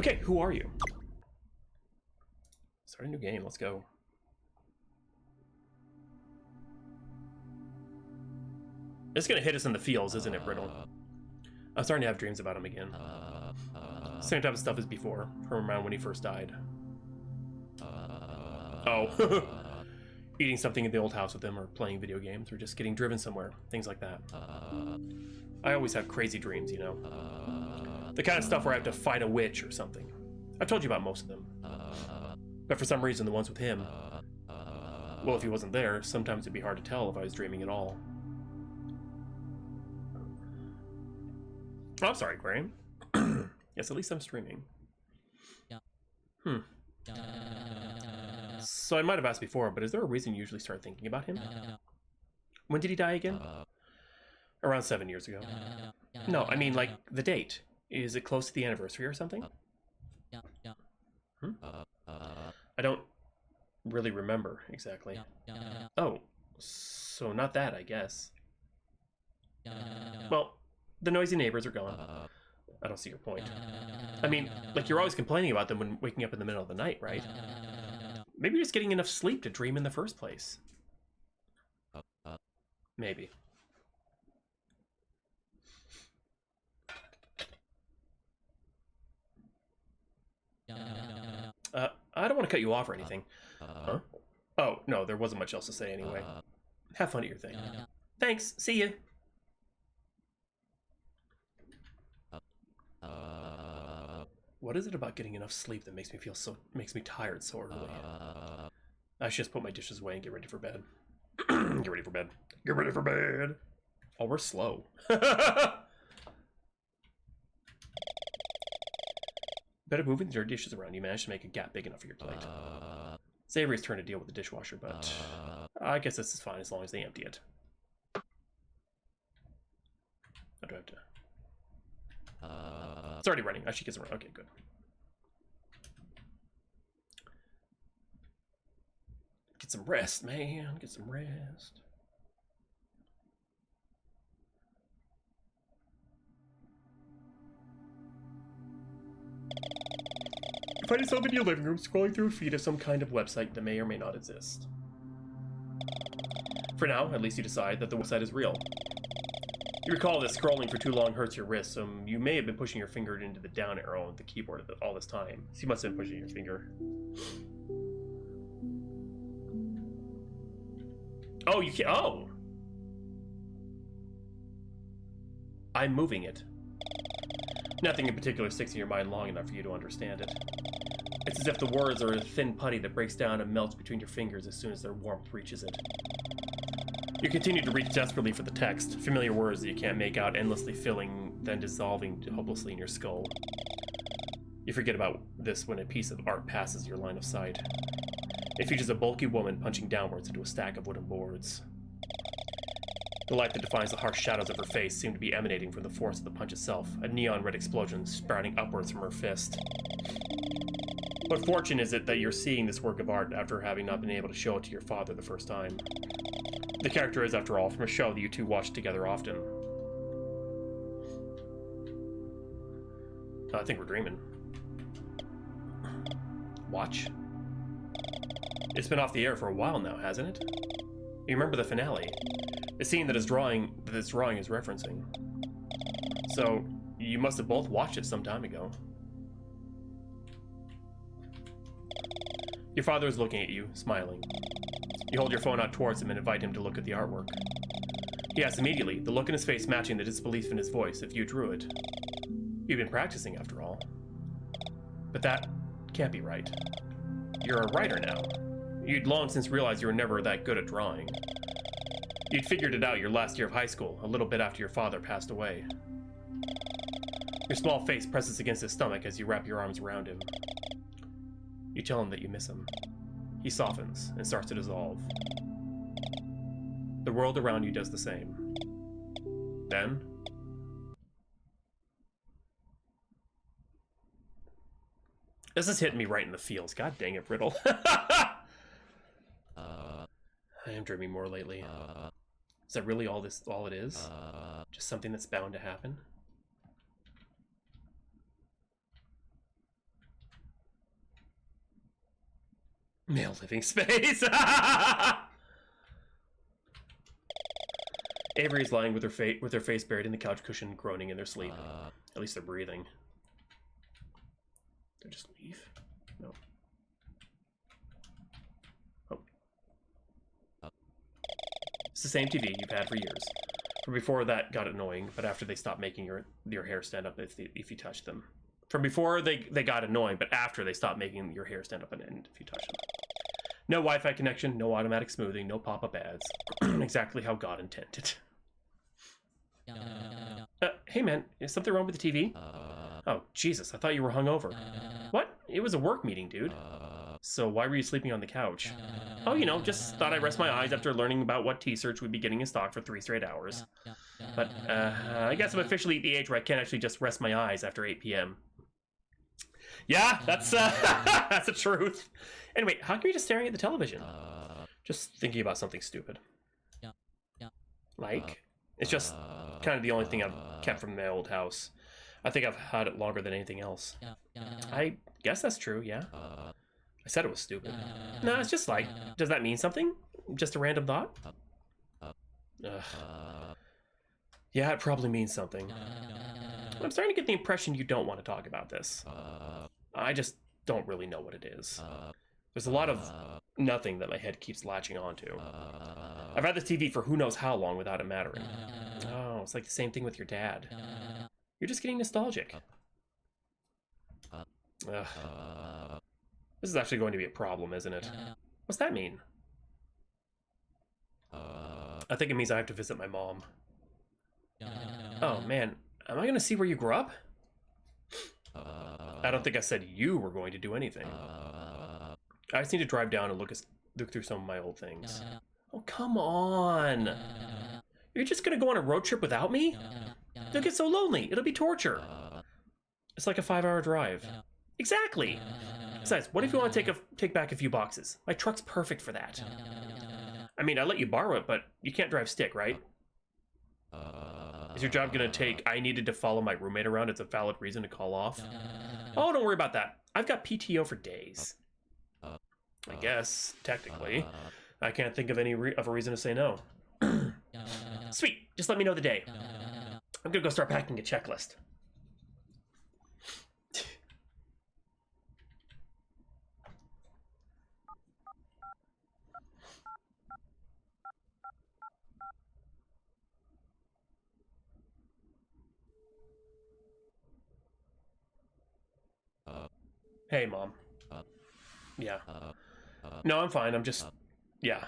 Okay, who are you? Start a new game, let's go. It's gonna hit us in the feels, isn't it, Brittle? I'm starting to have dreams about him again. Same type of stuff as before, from around when he first died. Oh. Eating something in the old house with him, or playing video games, or just getting driven somewhere. Things like that. I always have crazy dreams, you know? The kind of stuff where I have to fight a witch or something. I've told you about most of them. But for some reason, the ones with him... well, if he wasn't there, sometimes it'd be hard to tell if I was dreaming at all. Oh, I'm sorry, Graham. Yes, at least I'm streaming. So I might have asked before, but is there a reason you usually start thinking about him? When did he die again? Around 7 years ago. No, I mean, like, the date. Is it close to the anniversary or something? I don't really remember exactly. Oh, so not that, I guess. Well, the noisy neighbors are gone. I don't see your point. I mean, like, you're always complaining about them when waking up in the middle of the night, right? Maybe you're just getting enough sleep to dream in the first place. Maybe. I don't want to cut you off or anything. Huh? Oh, no, there wasn't much else to say anyway. Have fun at your thing. Thanks, see ya! What is it about getting enough sleep that makes me tired so early? I should just put my dishes away and get ready for bed. Get ready for bed. Get ready for bed! Oh, we're slow. Better moving the dirty dishes around. You managed to make a gap big enough for your plate. It's Avery's turn to deal with the dishwasher, but I guess this is fine as long as they empty it. I do have to... it's already running. I should get some... okay, good. Get some rest, man. Get some rest. You find yourself in your living room scrolling through a feed of some kind of website that may or may not exist. For now, at least you decide that the website is real. You recall that scrolling for too long hurts your wrist, so you may have been pushing your finger into the down arrow on the keyboard all this time. So you must have been pushing your finger. Oh, you can't. Oh! I'm moving it. Nothing in particular sticks in your mind long enough for you to understand it. It's as if the words are a thin putty that breaks down and melts between your fingers as soon as their warmth reaches it. You continue to reach desperately for the text, familiar words that you can't make out, endlessly filling, then dissolving hopelessly in your skull. You forget about this when a piece of art passes your line of sight. It features a bulky woman punching downwards into a stack of wooden boards. The light that defines the harsh shadows of her face seemed to be emanating from the force of the punch itself, a neon red explosion sprouting upwards from her fist. What fortune is it that you're seeing this work of art after having not been able to show it to your father the first time? The character is, after all, from a show that you two watch together often. I think we're dreaming. Watch? It's been off the air for a while now, hasn't it? You remember the finale? The scene that this drawing is referencing. So, you must have both watched it some time ago. Your father is looking at you, smiling. You hold your phone out towards him and invite him to look at the artwork. He asks immediately, the look in his face matching the disbelief in his voice, if you drew it. You've been practicing, after all. But that can't be right. You're a writer now. You'd long since realized you were never that good at drawing. You'd figured it out your last year of high school, a little bit after your father passed away. Your small face presses against his stomach as you wrap your arms around him. You tell him that you miss him. He softens and starts to dissolve. The world around you does the same. Then, this is hitting me right in the feels. God dang it, Brittle. I am dreaming more lately. Is that really all it is? Just something that's bound to happen? Male living space. Avery is lying with her face buried in the couch cushion, groaning in their sleep. At least they're breathing. They just leave? No. Oh. It's the same TV you've had for years. From before that got annoying, but after they stopped making your hair stand up if you touch them. From before they got annoying, but after they stopped making your hair stand up and end if you touch them. No Wi-Fi connection, no automatic smoothing, no pop-up ads. Exactly how God intended. Hey man, is something wrong with the TV? Oh, Jesus, I thought you were hungover. What? It was a work meeting, dude. So why were you sleeping on the couch? Oh, you know, just thought I'd rest my eyes after learning about what T-Search would be getting in stock for 3 straight hours. But, I guess I'm officially at the age where I can't actually just rest my eyes after 8 p.m. Yeah, that's, that's the truth. Anyway, how come you're just staring at the television? Just thinking about something stupid. Like? It's just kind of the only thing I've kept from my old house. I think I've had it longer than anything else. I guess that's true, yeah. I said it was stupid. No, it's just like, does that mean something? Just a random thought? Ugh. Yeah, it probably means something. I'm starting to get the impression you don't want to talk about this. I just don't really know what it is. There's a lot of nothing that my head keeps latching onto. I've had this TV for who knows how long without it mattering. Oh, it's like the same thing with your dad. You're just getting nostalgic. Ugh. This is actually going to be a problem, isn't it? What's that mean? I think it means I have to visit my mom. Oh man, am I going to see where you grew up? I don't think I said you were going to do anything. I just need to drive down and look through some of my old things. Oh, come on. You're just going to go on a road trip without me? You'll get so lonely. It'll be torture. It's like a 5-hour drive. Exactly. Besides, what if you want to take back a few boxes? My truck's perfect for that. I mean, I let you borrow it, but you can't drive stick, right? Is your job going to take I needed to follow my roommate around as a valid reason to call off? Oh, don't worry about that. I've got PTO for days. I guess, technically. I can't think of any of a reason to say no. Sweet, just let me know the day. I'm gonna go start packing a checklist. Hey, Mom. Yeah. No, I'm fine. I'm just... Yeah.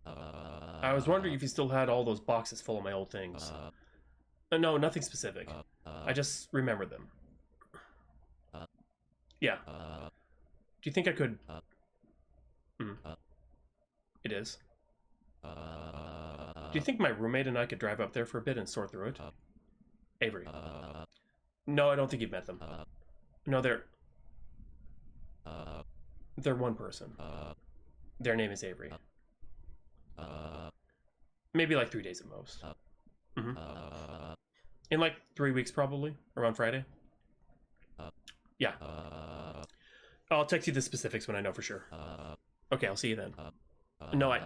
I was wondering if you still had all those boxes full of my old things. No, nothing specific. I just remembered them. Yeah. Do you think I could... It is. Do you think my roommate and I could drive up there for a bit and sort through it? Avery. No, I don't think you've met them. No, they're one person. Their name is Avery. Maybe like 3 days at most. In like 3 weeks, probably. Around Friday. Yeah. I'll text you the specifics when I know for sure. Okay, I'll see you then. No,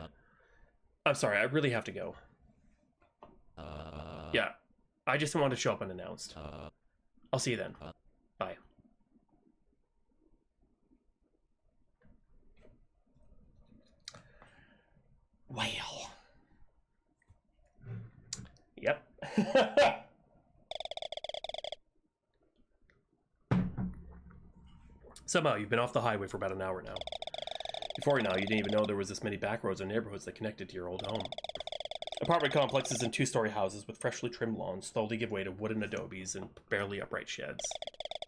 I'm sorry, I really have to go. Yeah, I just don't want to show up unannounced. I'll see you then. Bye. Well. Yep. Somehow, you've been off the highway for about an hour now. Before now, you didn't even know there was this many back roads and neighborhoods that connected to your old home. Apartment complexes and 2-story houses with freshly trimmed lawns slowly give way to wooden adobes and barely upright sheds.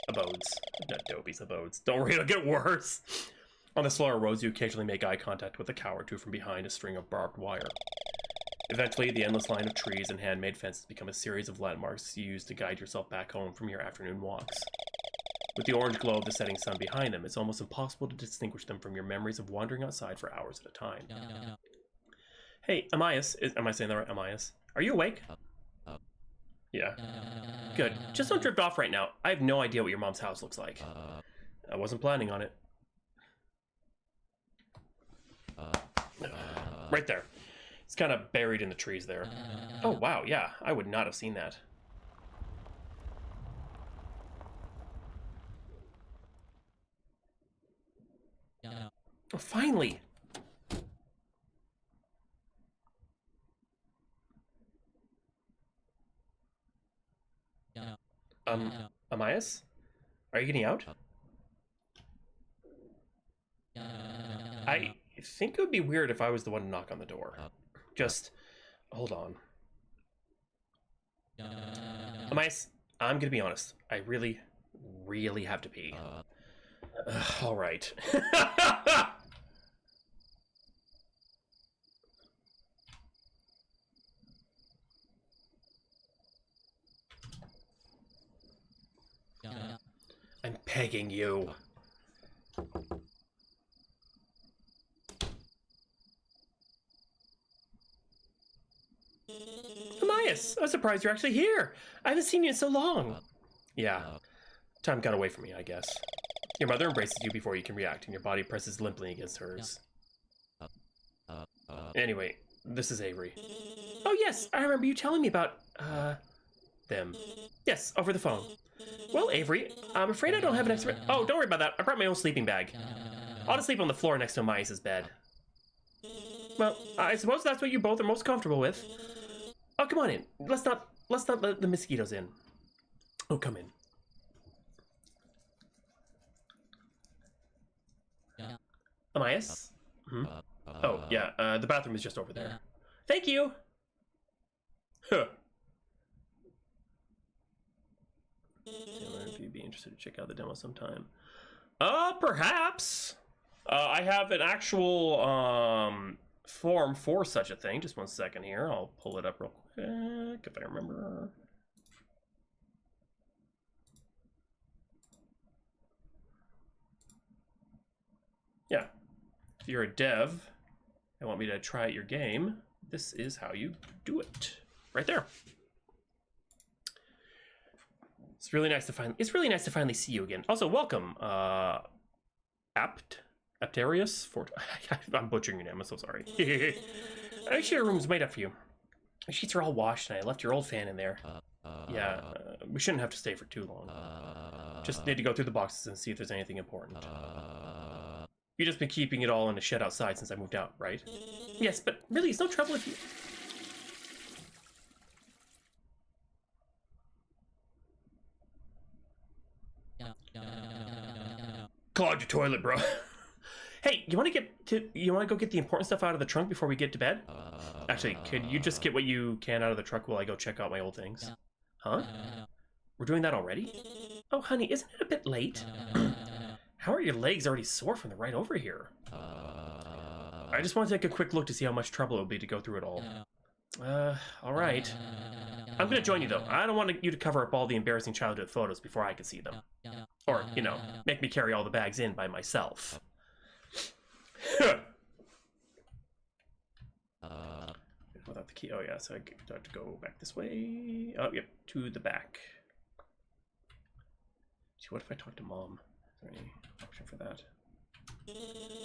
Abodes. Not adobes, abodes. Don't worry, it'll get worse. On the slower roads, you occasionally make eye contact with a cow or two from behind a string of barbed wire. Eventually, the endless line of trees and handmade fences become a series of landmarks you use to guide yourself back home from your afternoon walks. With the orange glow of the setting sun behind them, it's almost impossible to distinguish them from your memories of wandering outside for hours at a time. Hey, Amias, am I saying that right? Amias? Are you awake? Yeah. Good. Just don't drift off right now. I have no idea what your mom's house looks like. I wasn't planning on it. Right there. It's kind of buried in the trees there. Oh, wow, yeah. I would not have seen that. Oh, finally! Amias? Are you getting out? I think it would be weird if I was the one to knock on the door. Just, hold on. Amias, I'm gonna be honest. I really, really have to pee. All right. I'm pegging you. Amias, I'm surprised you're actually here. I haven't seen you in so long. Yeah, time got away from me, I guess. Your mother embraces you before you can react, and your body presses limply against hers. Anyway, this is Avery. Oh yes, I remember you telling me about, them. Yes, over the phone. Well, Avery, I'm afraid I don't have an extra... Oh, don't worry about that. I brought my own sleeping bag. I'll just sleep on the floor next to Amias' bed. Well, I suppose that's what you both are most comfortable with. Oh, come on in. Let's not let the mosquitoes in. Oh, come in. Amias? Hmm? Oh, yeah, the bathroom is just over there. Thank you! Huh. If you'd be interested to check out the demo sometime. Perhaps. I have an actual, form for such a thing. Just one second here. I'll pull it up real quick if I remember. Yeah. If you're a dev and want me to try out your game, this is how you do it. Right there. It's really nice to finally see you again. Also, welcome, Aptarius Fort. I'm butchering your name. I'm so sorry. Actually, your room's made up for you. The sheets are all washed, and I left your old fan in there. Yeah, we shouldn't have to stay for too long. Just need to go through the boxes and see if there's anything important. You've just been keeping it all in a shed outside since I moved out, right? Yes, but really, it's no trouble if you... Clog your toilet, bro. Hey, you want to go get the important stuff out of the trunk before we get to bed? Actually, could you just get what you can out of the truck while I go check out my old things? Huh? We're doing that already? Oh, honey, isn't it a bit late? How are your legs already sore from the ride over here? I just want to take a quick look to see how much trouble it will be to go through it all. All right. I'm gonna join you, though. I don't want you to cover up all the embarrassing childhood photos before I can see them. Or, you know, make me carry all the bags in by myself. Without the key. Oh, yeah, so I have to go back this way. Oh, yep, to the back. See, what if I talk to Mom? Is there any option for that?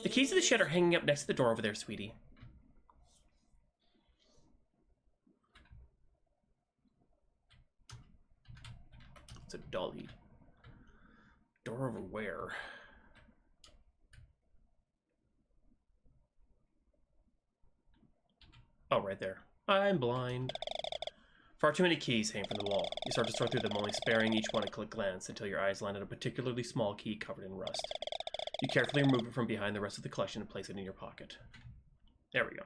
The keys to the shed are hanging up next to the door over there, sweetie. It's a dolly. Door over where? Oh, right there. I'm blind. Far too many keys hang from the wall. You start to sort through them, only sparing each one a quick glance until your eyes land on a particularly small key covered in rust. You carefully remove it from behind the rest of the collection and place it in your pocket. There we go.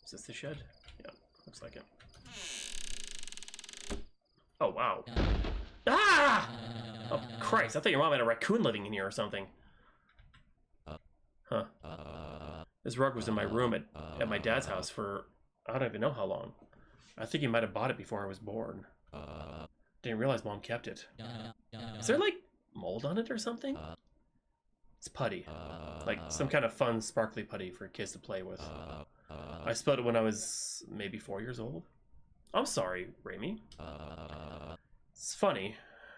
Is this the shed? Yeah, looks like it. Oh, wow. Ah! Oh, Christ, I thought your mom had a raccoon living in here or something. Huh. This rug was in my room at my dad's house for, I don't even know how long. I think he might have bought it before I was born. Didn't realize Mom kept it. Is there, like, mold on it or something? It's putty. Like, some kind of fun, sparkly putty for kids to play with. I spilled it when I was maybe 4 years old. I'm sorry, Raimi. It's funny.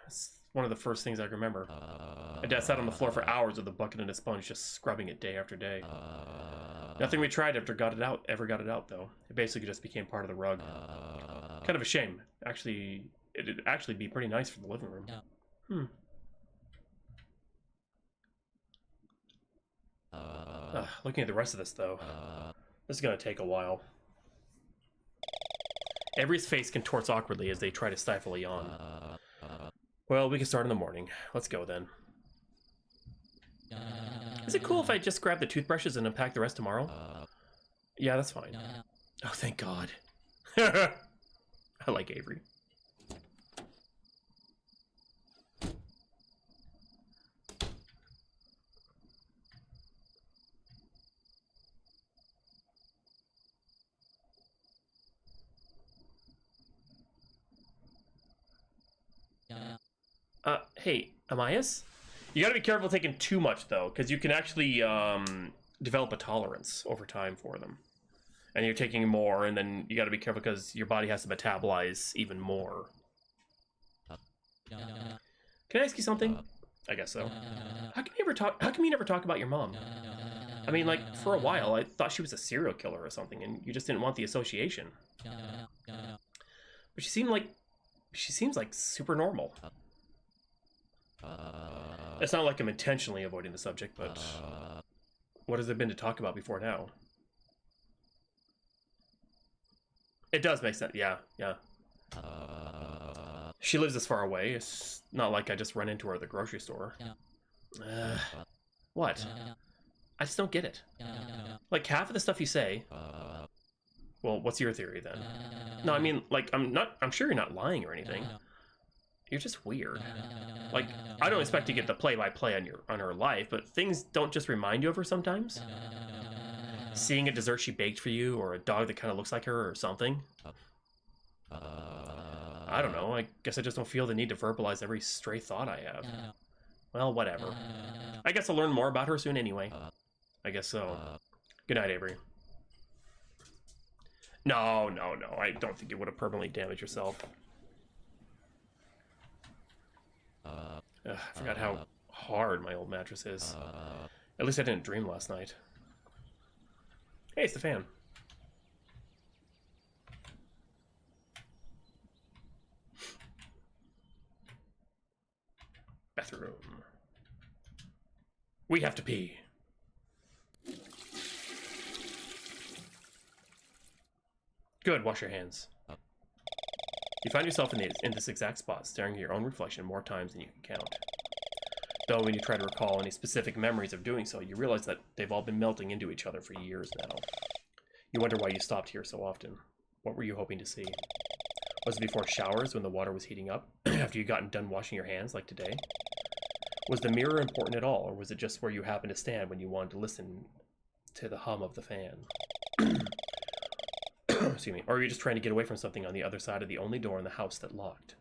It's one of the first things I remember. My dad sat on the floor for hours with a bucket and a sponge, just scrubbing it day after day. Nothing we tried ever got it out, though. It basically just became part of the rug. Kind of a shame. Actually, it'd actually be pretty nice for the living room. Looking at the rest of this, though, this is gonna take a while. Avery's face contorts awkwardly as they try to stifle a yawn. Well, we can start in the morning. Let's go, then. Is it cool if I just grab the toothbrushes and unpack the rest tomorrow? Yeah, that's fine. Oh, thank God. I like Avery. Hey, Amias? You gotta be careful taking too much, though, because you can actually develop a tolerance over time for them. And you're taking more, and then you gotta be careful because your body has to metabolize even more. Can I ask you something? I guess so. How come you never talk about your mom? I mean, like, for a while, I thought she was a serial killer or something, and you just didn't want the association. But she seems like super normal. It's not like I'm intentionally avoiding the subject, but what has there been to talk about before now? It does make sense. Yeah. She lives this far away. It's not like I just run into her at the grocery store. What? I just don't get it. Like, half of the stuff you say... Well, what's your theory, then? No, I mean, like, I'm sure you're not lying or anything. You're just weird. Like, I don't expect to get the play-by-play on her life, but things don't just remind you of her sometimes. Seeing a dessert she baked for you, or a dog that kind of looks like her, or something. I don't know. I guess I just don't feel the need to verbalize every stray thought I have. Well, whatever. I guess I'll learn more about her soon anyway. I guess so. Good night, Avery. No. I don't think you would have permanently damaged yourself. I forgot how hard my old mattress is. At least I didn't dream last night. Hey, it's the fan. Bathroom. We have to pee. Good, wash your hands. You find yourself in this exact spot, staring at your own reflection more times than you can count. Though when you try to recall any specific memories of doing so, you realize that they've all been melting into each other for years now. You wonder why you stopped here so often. What were you hoping to see? Was it before showers when the water was heating up? After you gotten done washing your hands, like today? Was the mirror important at all, or was it just where you happened to stand when you wanted to listen to the hum of the fan? Excuse me. Or are you just trying to get away from something on the other side of the only door in the house that locked?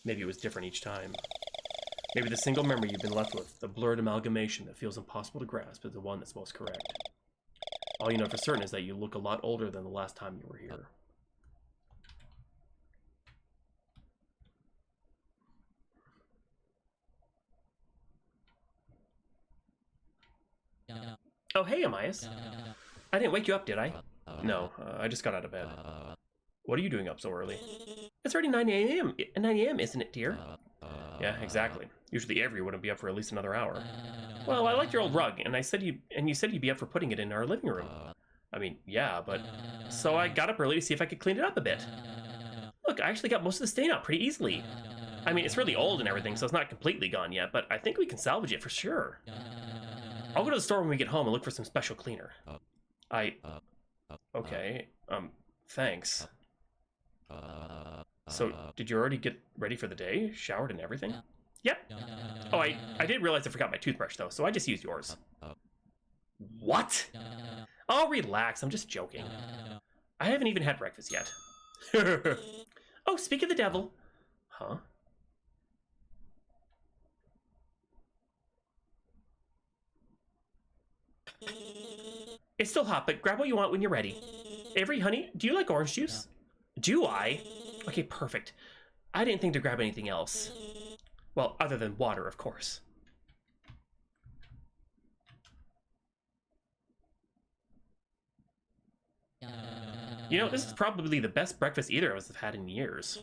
Maybe it was different each time. Maybe the single memory you've been left with, the blurred amalgamation that feels impossible to grasp, is the one that's most correct. All you know for certain is that you look a lot older than the last time you were here. Oh, hey, Amias. I didn't wake you up, did I? No, I just got out of bed. What are you doing up so early? It's already 9 a.m., 9 a.m., isn't it, dear? Yeah, exactly. Usually Avery wouldn't be up for at least another hour. Well, I liked your old rug, and you said you'd be up for putting it in our living room. I mean, yeah, but... So I got up early to see if I could clean it up a bit. Look, I actually got most of the stain out pretty easily. I mean, it's really old and everything, so it's not completely gone yet, but I think we can salvage it for sure. I'll go to the store when we get home and look for some special cleaner. Okay, thanks. So, did you already get ready for the day? Showered and everything? Yep. Oh, I did realize I forgot my toothbrush, though, so I just used yours. What? Oh, relax, I'm just joking. I haven't even had breakfast yet. Oh, speak of the devil. Huh? It's still hot, but grab what you want when you're ready. Avery, honey, do you like orange juice? Do I? Okay, perfect. I didn't think to grab anything else. Well, other than water, of course. You know, this is probably the best breakfast either of us have had in years.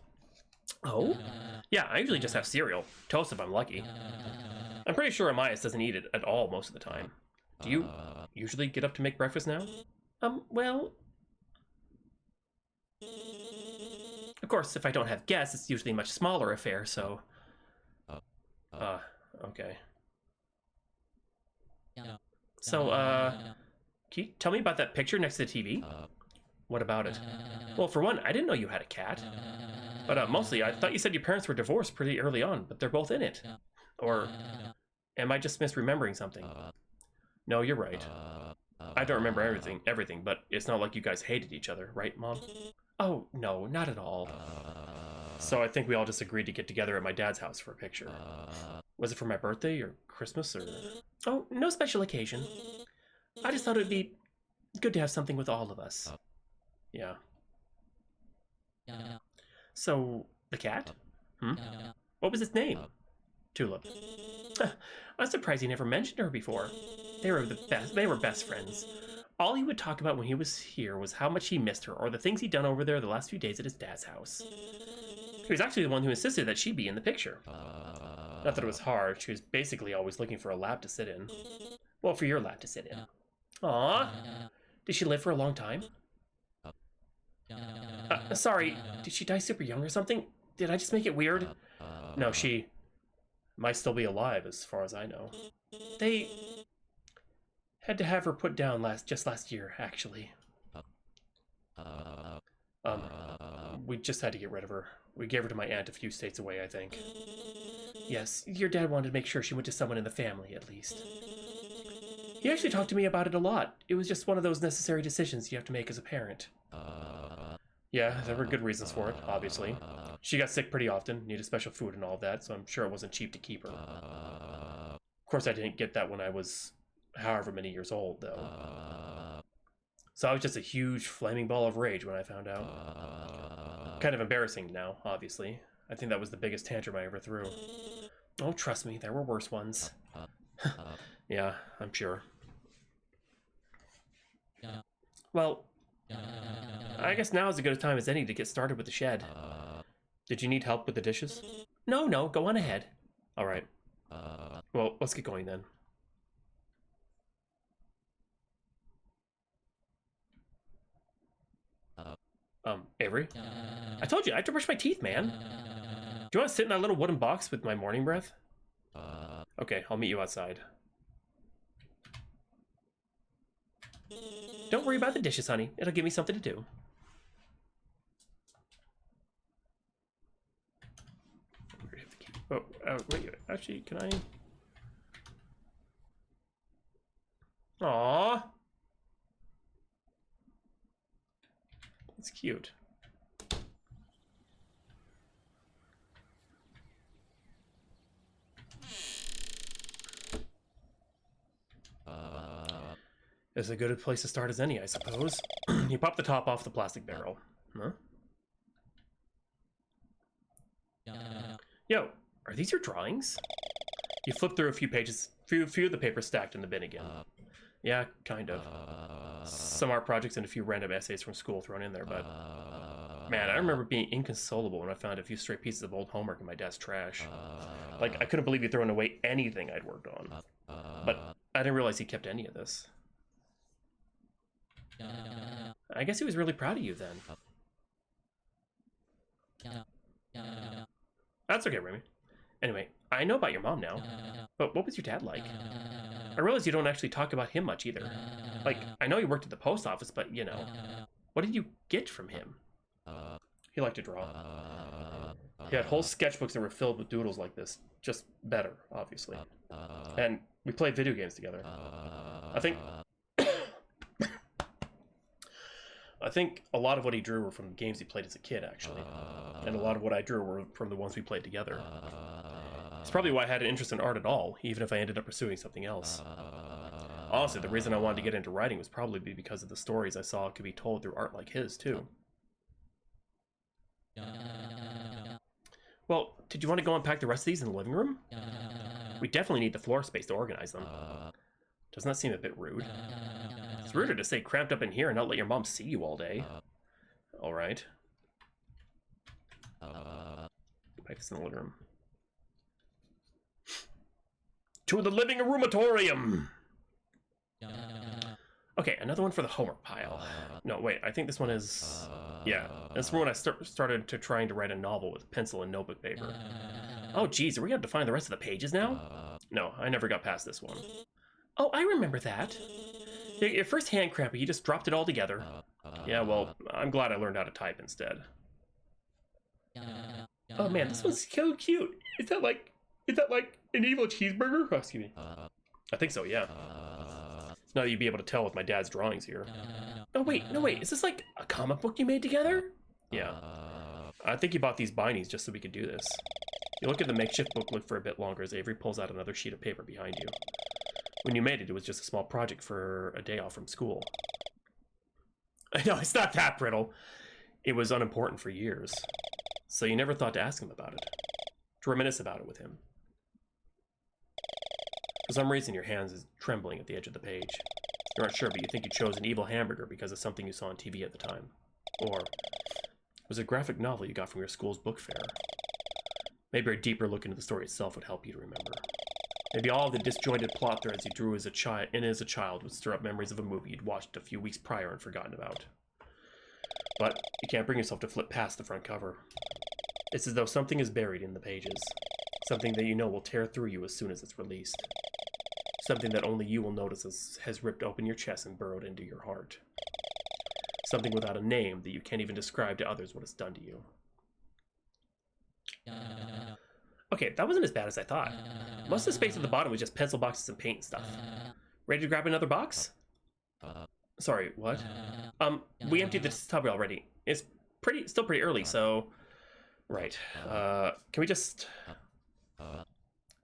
Oh? Yeah, I usually just have cereal. Toast if I'm lucky. I'm pretty sure Amias doesn't eat it at all most of the time. Do you usually get up to make breakfast now? Well... Of course, if I don't have guests, it's usually a much smaller affair, so... okay. So, can you tell me about that picture next to the TV? What about it? Well, for one, I didn't know you had a cat. But mostly, I thought you said your parents were divorced pretty early on, but they're both in it. Or am I just misremembering something? No, you're right. I don't remember everything, but it's not like you guys hated each other, right, Mom? Oh, no, not at all. So I think we all just agreed to get together at my dad's house for a picture. Was it for my birthday or Christmas or... Oh, no special occasion. I just thought it would be good to have something with all of us. Yeah. So, the cat? What was its name? Tulip. I'm surprised he never mentioned her before. They were best friends. All he would talk about when he was here was how much he missed her, or the things he'd done over there the last few days at his dad's house. He was actually the one who insisted that she be in the picture. Not that it was hard, she was basically always looking for a lap to sit in. Well, for your lap to sit in. Aww. Did she live for a long time? Sorry, did she die super young or something? Did I just make it weird? No, she might still be alive as far as I know. They had to have her put down just last year, actually. We just had to get rid of her. We gave her to my aunt a few states away, I think. Yes, your dad wanted to make sure she went to someone in the family, at least. He actually talked to me about it a lot. It was just one of those necessary decisions you have to make as a parent. Yeah, there were good reasons for it, obviously. She got sick pretty often, needed special food and all of that, so I'm sure it wasn't cheap to keep her. Of course, I didn't get that when I was however many years old, though. So I was just a huge flaming ball of rage when I found out. Kind of embarrassing now, obviously. I think that was the biggest tantrum I ever threw. Oh, trust me, there were worse ones. Yeah, I'm sure. Well, I guess now is as good a time as any to get started with the shed. Did you need help with the dishes? No, go on ahead. All right. Well, let's get going then. Avery? I told you, I have to brush my teeth, man. Do you want to sit in that little wooden box with my morning breath? Okay, I'll meet you outside. Don't worry about the dishes, honey. It'll give me something to do. Oh, wait, actually, can I? Aww. It's cute. It's as good a place to start as any, I suppose. You pop the top off the plastic barrel. Huh? Yo, are these your drawings? You flip through a few pages, few of the papers stacked in the bin again. Yeah, kind of. Some art projects and a few random essays from school thrown in there, but... Man, I remember being inconsolable when I found a few stray pieces of old homework in my dad's trash. Like, I couldn't believe he'd thrown away anything I'd worked on. But I didn't realize he kept any of this. I guess he was really proud of you then. That's okay, Remy. Anyway, I know about your mom now, but what was your dad like? I realize you don't actually talk about him much either. Like, I know he worked at the post office, but, you know, what did you get from him? He liked to draw. He had whole sketchbooks that were filled with doodles like this, just better, obviously. And we played video games together. I think a lot of what he drew were from games he played as a kid, actually. And a lot of what I drew were from the ones we played together. It's probably why I had an interest in art at all, even if I ended up pursuing something else. Honestly, the reason I wanted to get into writing was probably because of the stories I saw could be told through art like his, too. Well, did you want to go unpack the rest of these in the living room? We definitely need the floor space to organize them. Doesn't that seem a bit rude? It's ruder to stay cramped up in here and not let your mom see you all day. Alright. Back to the living room. To the living roomatorium! Okay, another one for the homework pile. No, wait, I think this one is... Yeah, this is when I started trying to write a novel with pencil and notebook paper. Oh, geez, are we going to have to find the rest of the pages now? No, I never got past this one. Oh, I remember that. Your first hand cramp, you just dropped it all together. Yeah, well, I'm glad I learned how to type instead. Oh man, this one's so cute. Is that like an evil cheeseburger? Oh, excuse me. I think so, yeah. Now you'd be able to tell with my dad's drawings here. Oh wait, no wait, is this like a comic book you made together? Yeah. I think you bought these bindings just so we could do this. You look at the makeshift booklet for a bit longer as Avery pulls out another sheet of paper behind you. When you made it, it was just a small project for a day off from school. No, it's not that, Brittle. It was unimportant for years. So you never thought to ask him about it. To reminisce about it with him. For some reason, your hands is trembling at the edge of the page. You're not sure, but you think you chose an evil hamburger because of something you saw on TV at the time. Or it was a graphic novel you got from your school's book fair. Maybe a deeper look into the story itself would help you to remember. Maybe all of the disjointed plot threads you drew as a child would stir up memories of a movie you'd watched a few weeks prior and forgotten about. But you can't bring yourself to flip past the front cover. It's as though something is buried in the pages. Something that you know will tear through you as soon as it's released. Something that only you will notice has ripped open your chest and burrowed into your heart. Something without a name that you can't even describe to others what it's done to you. Okay, that wasn't as bad as I thought. Most of the space at the bottom was just pencil boxes and paint and stuff. Ready to grab another box? Sorry, what? We emptied the tub already. It's still pretty early, so... Right. Can we just...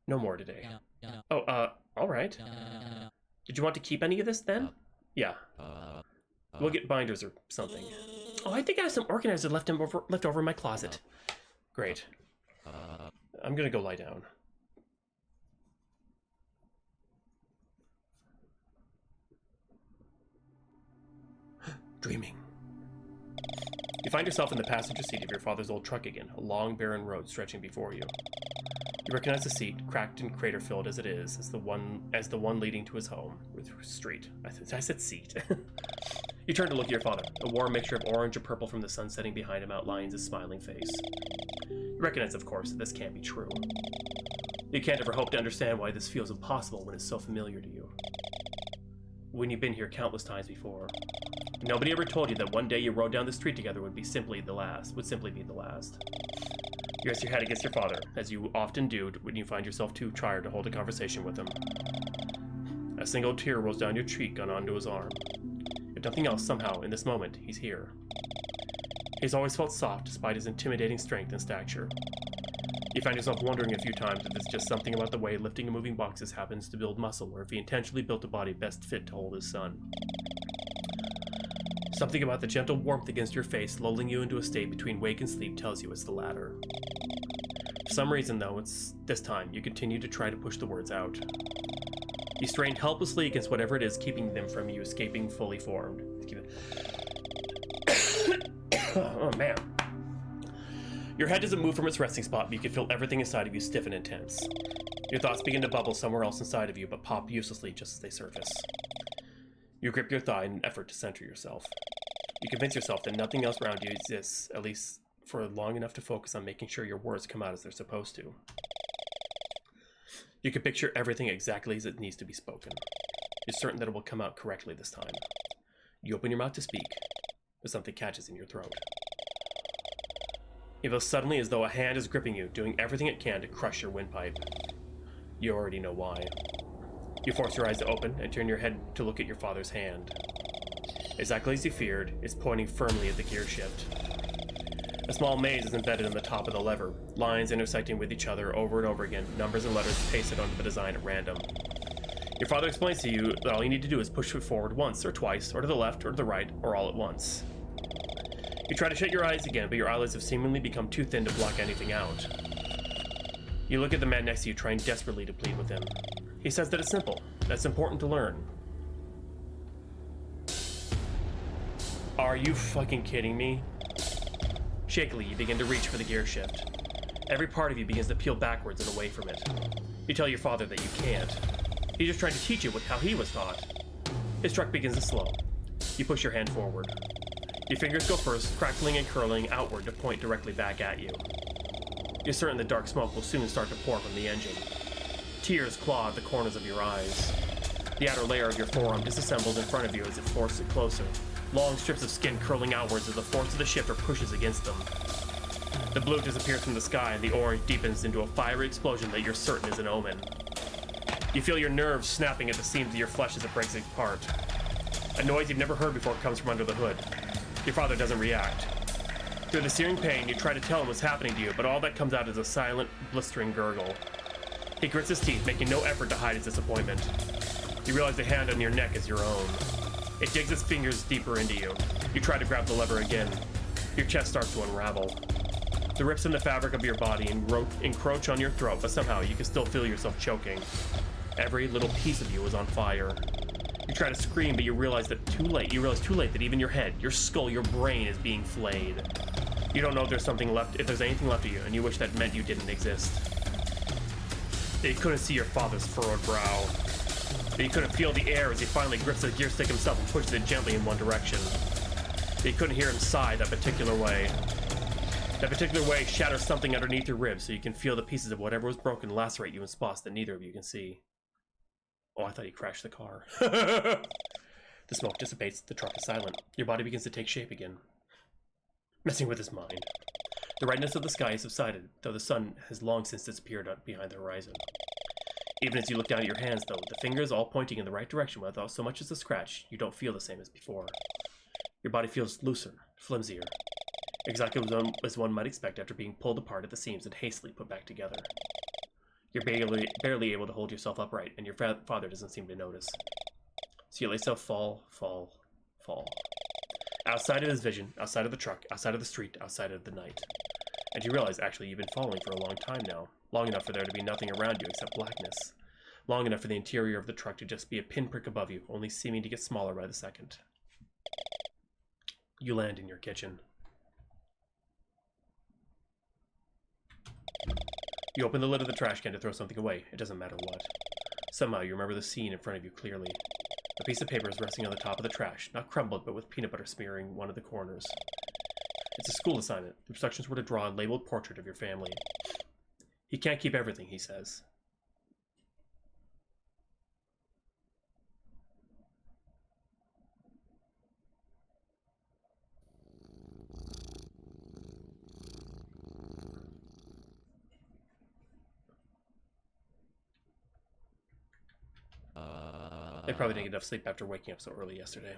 No more today. Oh, alright. Did you want to keep any of this, then? Yeah. We'll get binders or something. Oh, I think I have some organizers left over in my closet. Great. I'm gonna go lie down. Dreaming. You find yourself in the passenger seat of your father's old truck again, a long, barren road stretching before you. You recognize the seat, cracked and crater-filled as it is, as the one leading to his home, with street. I said seat. You turn to look at your father. A warm mixture of orange and purple from the sun setting behind him outlines his smiling face. You recognize, of course, that this can't be true. You can't ever hope to understand why this feels impossible when it's so familiar to you. When you've been here countless times before. Nobody ever told you that one day you rode down the street together would simply be the last. You rest your head against your father, as you often do when you find yourself too tired to hold a conversation with him. A single tear rolls down your cheek and onto his arm. If nothing else, somehow, in this moment, he's here. He's always felt soft, despite his intimidating strength and stature. You find yourself wondering a few times if it's just something about the way lifting and moving boxes happens to build muscle, or if he intentionally built a body best fit to hold his son. Something about the gentle warmth against your face, lulling you into a state between wake and sleep, tells you it's the latter. For some reason, though, this time, you continue to try to push the words out. You strain helplessly against whatever it is keeping them from you escaping fully formed. Oh, man. Your head doesn't move from its resting spot, but you can feel everything inside of you stiff and intense. Your thoughts begin to bubble somewhere else inside of you, but pop uselessly just as they surface. You grip your thigh in an effort to center yourself. You convince yourself that nothing else around you exists, at least for long enough to focus on making sure your words come out as they're supposed to. You can picture everything exactly as it needs to be spoken. You're certain that it will come out correctly this time. You open your mouth to speak, but something catches in your throat. It feels suddenly as though a hand is gripping you, doing everything it can to crush your windpipe. You already know why. You force your eyes to open and turn your head to look at your father's hand. Exactly as you feared, it's pointing firmly at the gear shift. A small maze is embedded in the top of the lever, lines intersecting with each other over and over again, numbers and letters pasted onto the design at random. Your father explains to you that all you need to do is push it forward once, or twice, or to the left, or to the right, or all at once. You try to shut your eyes again, but your eyelids have seemingly become too thin to block anything out. You look at the man next to you, trying desperately to plead with him. He says that it's simple, that's important to learn. Are you fucking kidding me? Shakily, you begin to reach for the gear shift. Every part of you begins to peel backwards and away from it. You tell your father that you can't. He's just trying to teach you how he was taught. His truck begins to slow. You push your hand forward. Your fingers go first, crackling and curling outward to point directly back at you. You're certain the dark smoke will soon start to pour from the engine. Tears claw at the corners of your eyes. The outer layer of your forearm disassembles in front of you as it forces it closer. Long strips of skin curling outwards as the force of the shifter pushes against them. The blue disappears from the sky and the orange deepens into a fiery explosion that you're certain is an omen. You feel your nerves snapping at the seams of your flesh as it breaks apart. A noise you've never heard before comes from under the hood. Your father doesn't react. Through the searing pain, you try to tell him what's happening to you, but all that comes out is a silent, blistering gurgle. He grits his teeth, making no effort to hide his disappointment. You realize the hand on your neck is your own. It digs its fingers deeper into you. You try to grab the lever again. Your chest starts to unravel. The rips in the fabric of your body encroach on your throat, but somehow you can still feel yourself choking. Every little piece of you is on fire. You try to scream, but you realize too late that even your head, your skull, your brain is being flayed. You don't know if there's anything left of you, and you wish that meant you didn't exist. You couldn't see your father's furrowed brow. You couldn't feel the air as he finally grips the gear stick himself and pushes it gently in one direction. You couldn't hear him sigh that particular way. That particular way shatters something underneath your ribs, so you can feel the pieces of whatever was broken lacerate you in spots that neither of you can see. Oh, I thought he crashed the car. The smoke dissipates, the truck is silent. Your body begins to take shape again. Messing with his mind. The redness of the sky has subsided, though the sun has long since disappeared behind the horizon. Even as you look down at your hands, though, the fingers all pointing in the right direction without so much as a scratch, you don't feel the same as before. Your body feels looser, flimsier. Exactly as one might expect after being pulled apart at the seams and hastily put back together. You're barely able to hold yourself upright, and your father doesn't seem to notice. So you let yourself fall. Outside of his vision, outside of the truck, outside of the street, outside of the night. And you realize, actually, you've been falling for a long time now. Long enough for there to be nothing around you except blackness. Long enough for the interior of the truck to just be a pinprick above you, only seeming to get smaller by the second. You land in your kitchen. You open the lid of the trash can to throw something away. It doesn't matter what. Somehow you remember the scene in front of you clearly. A piece of paper is resting on the top of the trash, not crumbled, but with peanut butter smearing one of the corners. It's a school assignment. The instructions were to draw a labeled portrait of your family. He can't keep everything, he says. I probably didn't get enough sleep after waking up so early yesterday.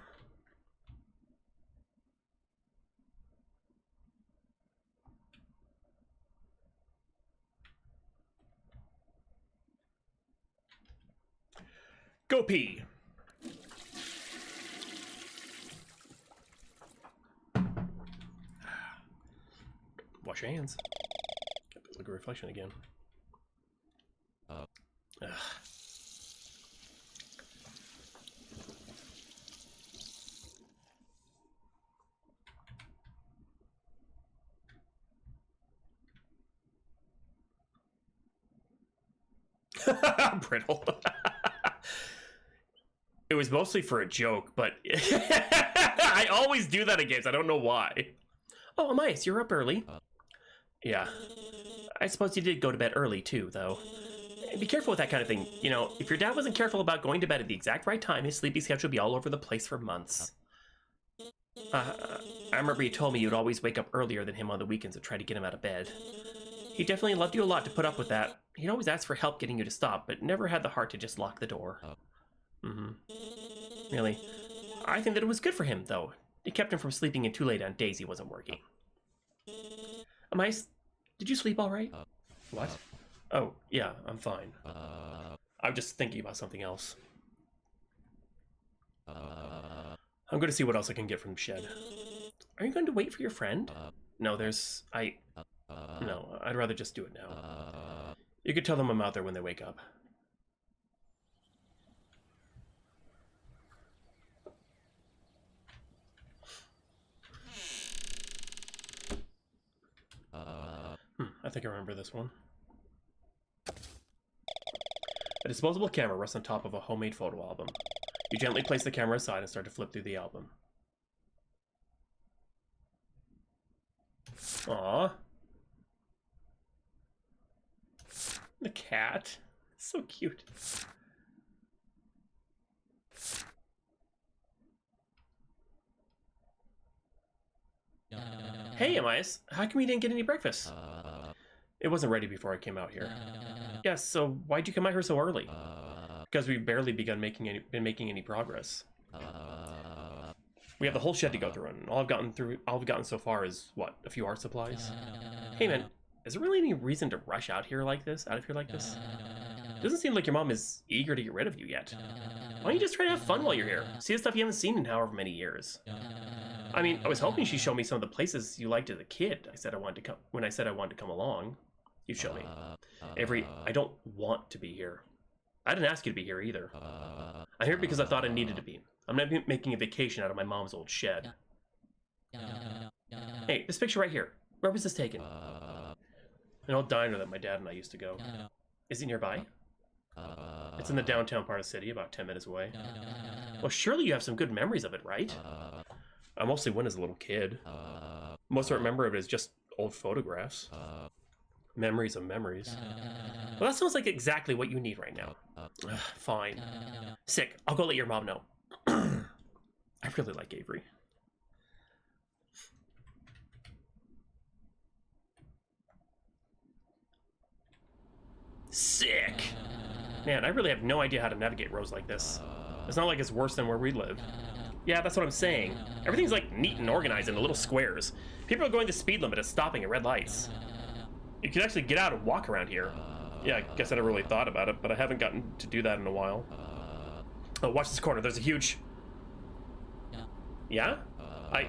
Go pee! Wash your hands. Look at reflection again. Ugh. Brittle. It was mostly for a joke, but I always do that against. I don't know why. Oh, Amias, you're up early. Yeah. I suppose you did go to bed early, too, though. Be careful with that kind of thing. You know, if your dad wasn't careful about going to bed at the exact right time, his sleeping schedule would be all over the place for months. I remember you told me you'd always wake up earlier than him on the weekends to try to get him out of bed. He definitely loved you a lot to put up with that. He'd always ask for help getting you to stop, but never had the heart to just lock the door. Really. I think that it was good for him, though. It kept him from sleeping in too late on days he wasn't working. Amias, did you sleep all right? What? Oh, yeah, I'm fine. I'm just thinking about something else. I'm going to see what else I can get from the shed. Are you going to wait for your friend? No, no, I'd rather just do it now. You could tell them I'm out there when they wake up. I think I remember this one. A disposable camera rests on top of a homemade photo album. You gently place the camera aside and start to flip through the album. Aww. The cat. So cute. Hey, Amias. How come you didn't get any breakfast? It wasn't ready before I came out here. Yes, so why'd you come out here so early? Because we've barely been making any progress. We have the whole shed to go through, and all I've gotten so far is what, a few art supplies? Hey man, is there really any reason to rush out of here like this? It doesn't seem like your mom is eager to get rid of you yet. Why don't you just try to have fun while you're here? See the stuff you haven't seen in however many years. I mean, I was hoping she'd show me some of the places you liked as a kid. When I said I wanted to come along, you'd show me. Avery, I don't want to be here. I didn't ask you to be here either. I'm here because I thought I needed to be. I'm not making a vacation out of my mom's old shed. Hey, this picture right here. Where was this taken? An old diner that my dad and I used to go. Is it nearby? It's in the downtown part of the city, about 10 minutes away. Well, surely you have some good memories of it, right? I mostly went as a little kid. Most I remember of it is just old photographs. Memories of memories. Well, that sounds like exactly what you need right now. Fine. Sick. I'll go let your mom know. I really like Avery. Sick! Man, I really have no idea how to navigate roads like this. It's not like it's worse than where we live. Yeah, that's what I'm saying. Everything's like neat and organized into little squares. People are going the speed limit and stopping at red lights. You can actually get out and walk around here. Yeah, I guess I never really thought about it, but I haven't gotten to do that in a while. Oh, watch this corner. There's a huge... Yeah? I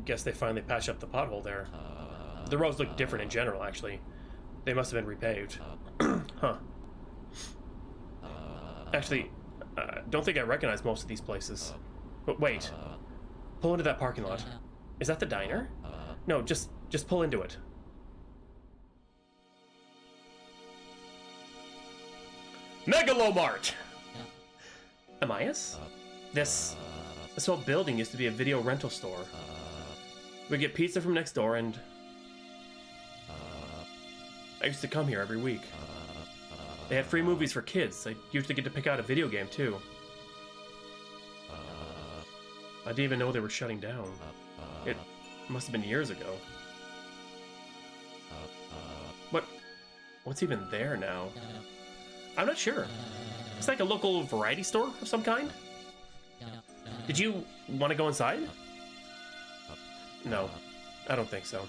guess they finally patched up the pothole there. The roads look different in general, actually. They must have been repaved. Huh. Actually, don't think I recognize most of these places. But wait. Pull into that parking lot. Is that the diner? No, just pull into it. Megalomart! Amias? This whole building used to be a video rental store. We get pizza from next door and... I used to come here every week. They had free movies for kids. I used to get to pick out a video game too. I didn't even know they were shutting down. It must have been years ago. What's even there now? I'm not sure. It's like a local variety store of some kind? Did you want to go inside? No, I don't think so.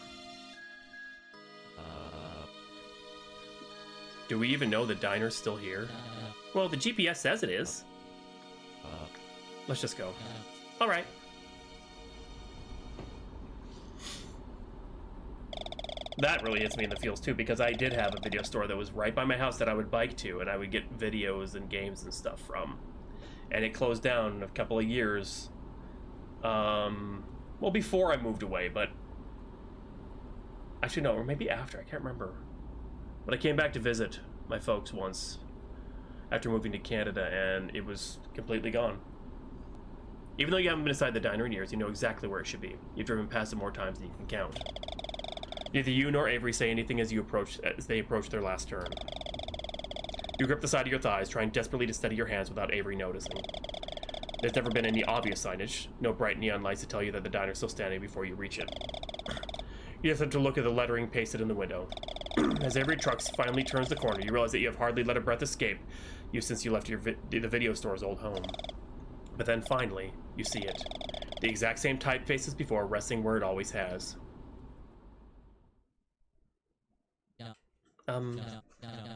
Do we even know the diner's still here? Well, the GPS says it is. Let's just go. All right. That really hits me in the feels too, because I did have a video store that was right by my house that I would bike to, and I would get videos and games and stuff from. And it closed down in a couple of years. Well, before I moved away, but... Actually, no, or maybe after. I can't remember. But I came back to visit my folks once after moving to Canada, and it was completely gone. Even though you haven't been inside the diner in years, you know exactly where it should be. You've driven past it more times than you can count. Neither you nor Avery say anything as they approach their last turn. You grip the side of your thighs, trying desperately to steady your hands without Avery noticing. There's never been any obvious signage, no bright neon lights to tell you that the diner's still standing before you reach it. You just have to look at the lettering pasted in the window. As Avery Trucks finally turns the corner, you realize that you have hardly let a breath escape since you left the video store's old home. But then finally, you see it. The exact same typeface as before, resting where it always has.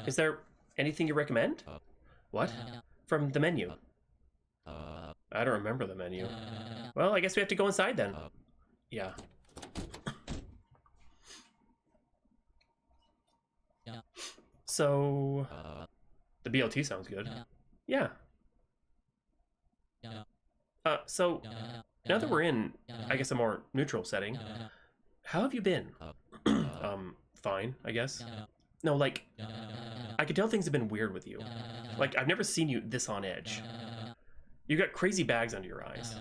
Is there anything you recommend? What? From the menu. I don't remember the menu. Well, I guess we have to go inside then. Yeah. So, the BLT sounds good. Yeah. So, now that we're in, I guess, a more neutral setting, how have you been? Fine, I guess. No, like, I can tell things have been weird with you. Like, I've never seen you this on edge. You got crazy bags under your eyes.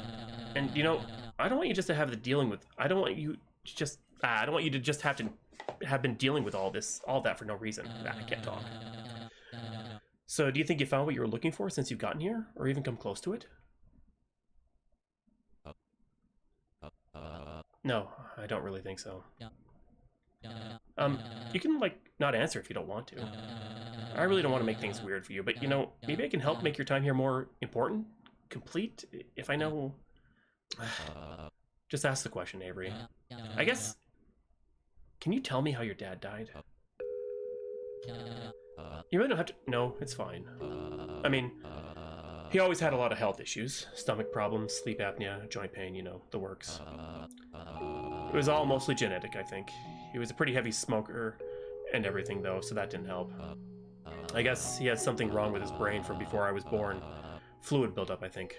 And, you know, I don't want you just to have the dealing with, I don't want you to just have been dealing with all that for no reason. I can't talk. So, do you think you found what you were looking for since you've gotten here? Or even come close to it? No, I don't really think so. You can, like, not answer if you don't want to. I really don't want to make things weird for you, but, you know, maybe I can help make your time here more important, complete, if I know... Just ask the question, Avery. I guess... Can you tell me how your dad died? You really don't have to... No, it's fine. I mean, he always had a lot of health issues. Stomach problems, sleep apnea, joint pain, you know, the works. It was all mostly genetic, I think. He was a pretty heavy smoker and everything, though, so that didn't help. I guess he had something wrong with his brain from before I was born. Fluid buildup, I think.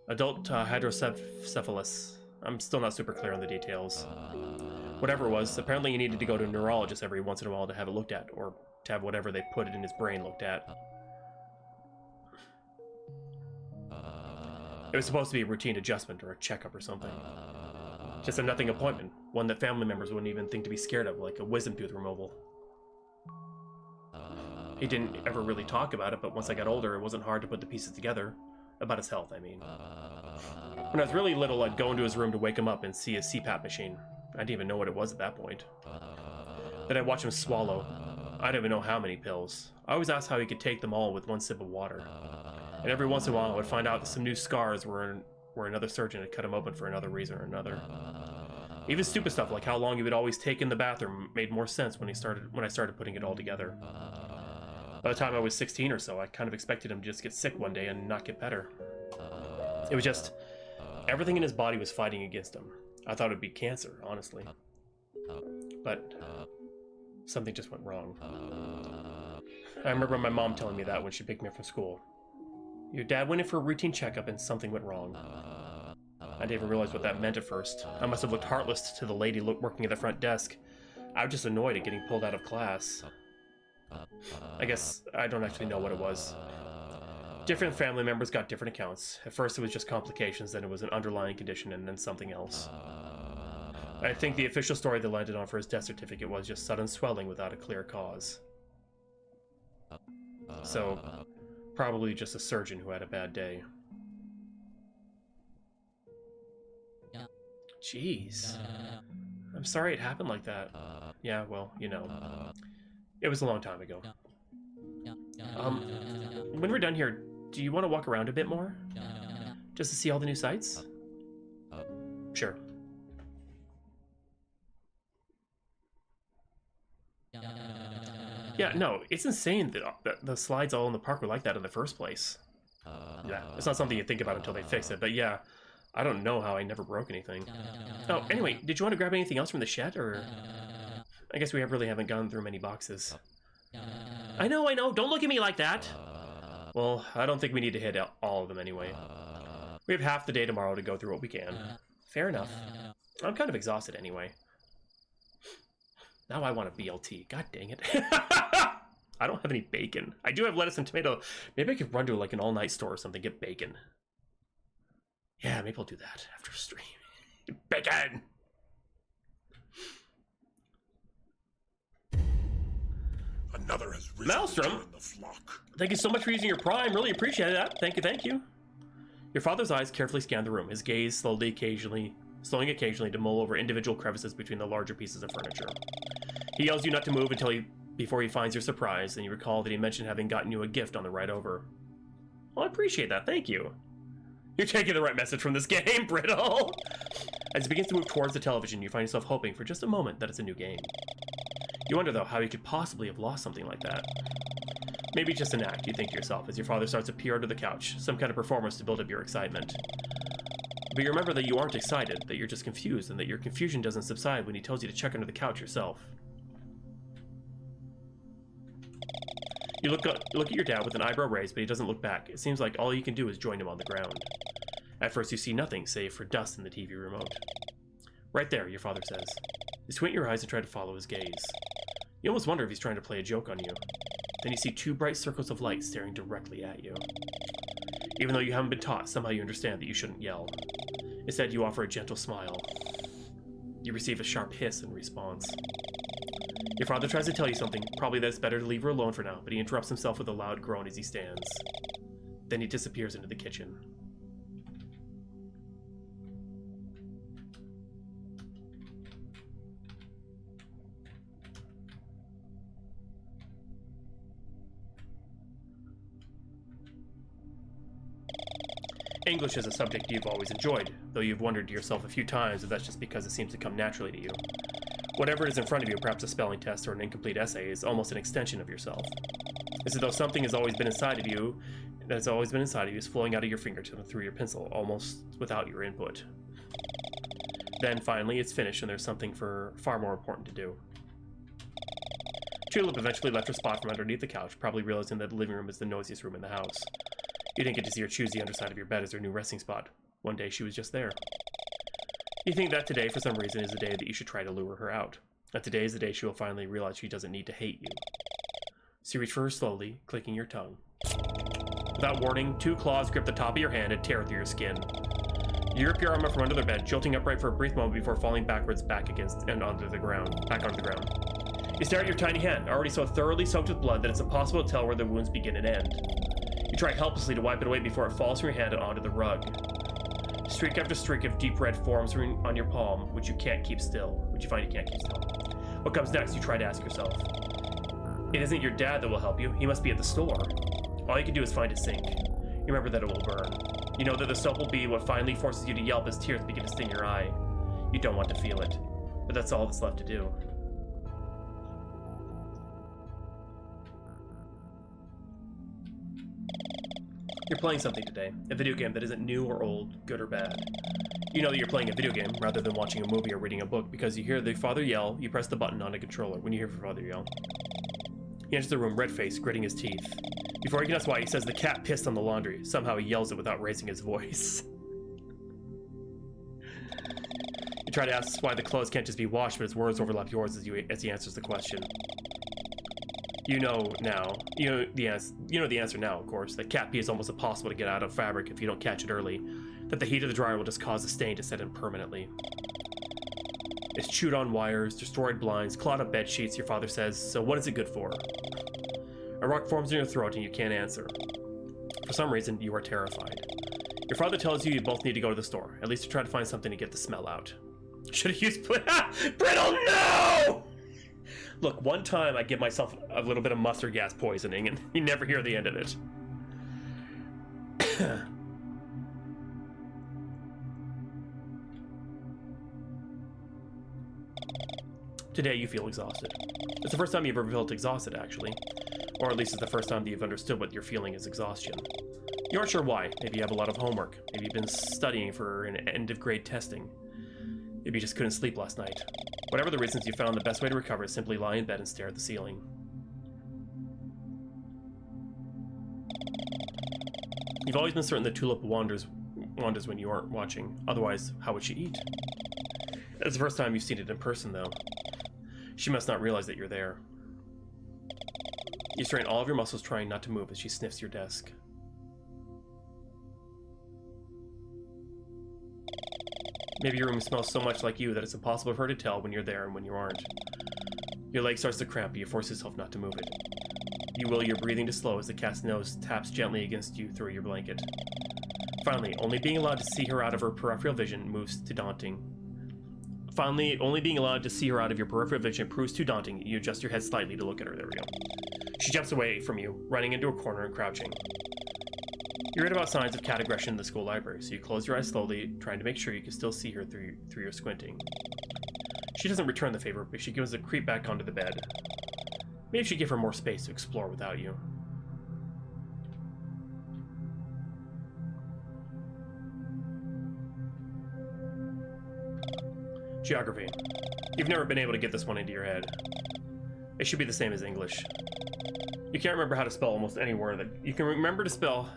Adult hydrocephalus. I'm still not super clear on the details. Whatever it was, apparently he needed to go to a neurologist every once in a while to have it looked at, or to have whatever they put it in his brain looked at. It was supposed to be a routine adjustment or a checkup or something. Just a nothing appointment, one that family members wouldn't even think to be scared of, like a wisdom tooth removal. He didn't ever really talk about it, but once I got older, it wasn't hard to put the pieces together. About his health, I mean. When I was really little, I'd go into his room to wake him up and see his CPAP machine. I didn't even know what it was at that point. Then I'd watch him swallow. I didn't even know how many pills. I always asked how he could take them all with one sip of water. And every once in a while, I would find out that some new scars were another surgeon had cut him open for another reason or another. Even stupid stuff like how long he would always take in the bathroom made more sense when I started putting it all together. By the time I was 16 or so, I kind of expected him to just get sick one day and not get better. It was just, everything in his body was fighting against him. I thought it would be cancer, honestly. But something just went wrong. I remember my mom telling me that when she picked me up from school. Your dad went in for a routine checkup and something went wrong. I didn't even realize what that meant at first. I must have looked heartless to the lady working at the front desk. I was just annoyed at getting pulled out of class. I guess I don't actually know what it was. Different family members got different accounts. At first it was just complications, then it was an underlying condition, and then something else. I think the official story they landed on for his death certificate was just sudden swelling without a clear cause. So, probably just a surgeon who had a bad day. Jeez. I'm sorry it happened like that. Yeah, well, you know. It was a long time ago. When we're done here, do you want to walk around a bit more? Just to see all the new sights? Sure. Yeah, no, it's insane that the slides all in the park were like that in the first place. Yeah, it's not something you think about until they fix it, but yeah, I don't know how I never broke anything. Oh, anyway, did you want to grab anything else from the shed, or...? I guess we really haven't gone through many boxes. I know, don't look at me like that! Well, I don't think we need to hit all of them anyway. We have half the day tomorrow to go through what we can. Fair enough. I'm kind of exhausted anyway. Now I want a BLT. God dang it. I don't have any bacon. I do have lettuce and tomato. Maybe I could run to like an all-night store or something, get bacon. Yeah, maybe I'll do that after stream. Bacon! Another has risen Maelstrom, the flock. Thank you so much for using your Prime. Really appreciate that. Thank you. Your father's eyes carefully scan the room, his gaze slowing occasionally to mull over individual crevices between the larger pieces of furniture. He yells you not to move before he finds your surprise, and you recall that he mentioned having gotten you a gift on the ride over. Well, I appreciate that. Thank you. You're taking the right message from this game, Brittle! As he begins to move towards the television, you find yourself hoping for just a moment that it's a new game. You wonder, though, how he could possibly have lost something like that. Maybe just an act, you think to yourself, as your father starts to peer under the couch, some kind of performance to build up your excitement. But you remember that you aren't excited, that you're just confused, and that your confusion doesn't subside when he tells you to check under the couch yourself. You look at your dad with an eyebrow raised, but he doesn't look back. It seems like all you can do is join him on the ground. At first you see nothing, save for dust in the TV remote. Right there, your father says. You squint your eyes and try to follow his gaze. You almost wonder if he's trying to play a joke on you. Then you see two bright circles of light staring directly at you. Even though you haven't been taught, somehow you understand that you shouldn't yell. Instead, you offer a gentle smile. You receive a sharp hiss in response. Your father tries to tell you something, probably that it's better to leave her alone for now, but he interrupts himself with a loud groan as he stands. Then he disappears into the kitchen. English is a subject you've always enjoyed, though you've wondered to yourself a few times if that's just because it seems to come naturally to you. Whatever is in front of you, perhaps a spelling test or an incomplete essay, is almost an extension of yourself. It's as though something has always been inside of you, is flowing out of your fingertip and through your pencil, almost without your input. Then, finally, it's finished and there's something far more important to do. Tulip eventually left her spot from underneath the couch, probably realizing that the living room is the noisiest room in the house. You didn't get to see her choose the underside of your bed as her new resting spot. One day she was just there. You think that today, for some reason, is the day that you should try to lure her out. That today is the day she will finally realize she doesn't need to hate you. So you reach for her slowly, clicking your tongue. Without warning, two claws grip the top of your hand and tear through your skin. You rip your arm up from under the bed, jolting upright for a brief moment before falling backwards back onto the ground. You stare at your tiny hand, already so thoroughly soaked with blood that it's impossible to tell where the wounds begin and end. You try helplessly to wipe it away before it falls from your hand and onto the rug. Streak after streak of deep red forms on your palm, which you can't keep still. Which you find you can't keep still. What comes next, you try to ask yourself. It isn't your dad that will help you. He must be at the store. All you can do is find a sink. You remember that it will burn. You know that the soap will be what finally forces you to yelp as tears begin to sting your eye. You don't want to feel it, but that's all that's left to do. You're playing something today, a video game that isn't new or old, good or bad. You know that you're playing a video game rather than watching a movie or reading a book because you hear the father yell, you press the button on a controller when you hear your father yell. He enters the room red-faced, gritting his teeth. Before you can ask why, he says the cat pissed on the laundry. Somehow he yells it without raising his voice. You try to ask why the clothes can't just be washed, but his words overlap yours as he answers the question. You know the answer now, of course, that cat pee is almost impossible to get out of fabric if you don't catch it early, that the heat of the dryer will just cause the stain to set in permanently. It's chewed on wires, destroyed blinds, clawed up bed sheets, your father says, so what is it good for? A rock forms in your throat and you can't answer. For some reason, you are terrified. Your father tells you both need to go to the store, at least to try to find something to get the smell out. Should have used Brittle, no! Look, one time I give myself a little bit of mustard gas poisoning, and you never hear the end of it. Today you feel exhausted. It's the first time you've ever felt exhausted, actually. Or at least it's the first time that you've understood what you're feeling is exhaustion. You aren't sure why. Maybe you have a lot of homework. Maybe you've been studying for an end-of-grade testing. Maybe you just couldn't sleep last night. Whatever the reasons, you found the best way to recover is simply lie in bed and stare at the ceiling. You've always been certain that Tulip wanders when you aren't watching. Otherwise, how would she eat? It's the first time you've seen it in person, though. She must not realize that you're there. You strain all of your muscles trying not to move as she sniffs your desk. Maybe your room smells so much like you that it's impossible for her to tell when you're there and when you aren't. Your leg starts to cramp, but you force yourself not to move it. You will your breathing to slow as the cat's nose taps gently against you through your blanket. Finally, only being allowed to see her out of her peripheral vision moves to daunting. Finally, only being allowed to see her out of your peripheral vision proves too daunting. You adjust your head slightly to look at her. There we go. She jumps away from you, running into a corner and crouching. You read about signs of cat aggression in the school library, so you close your eyes slowly, trying to make sure you can still see her through your squinting. She doesn't return the favor, but she gives a creep back onto the bed. Maybe she give her more space to explore without you. Geography. You've never been able to get this one into your head. It should be the same as English. You can't remember how to spell almost any word that you can remember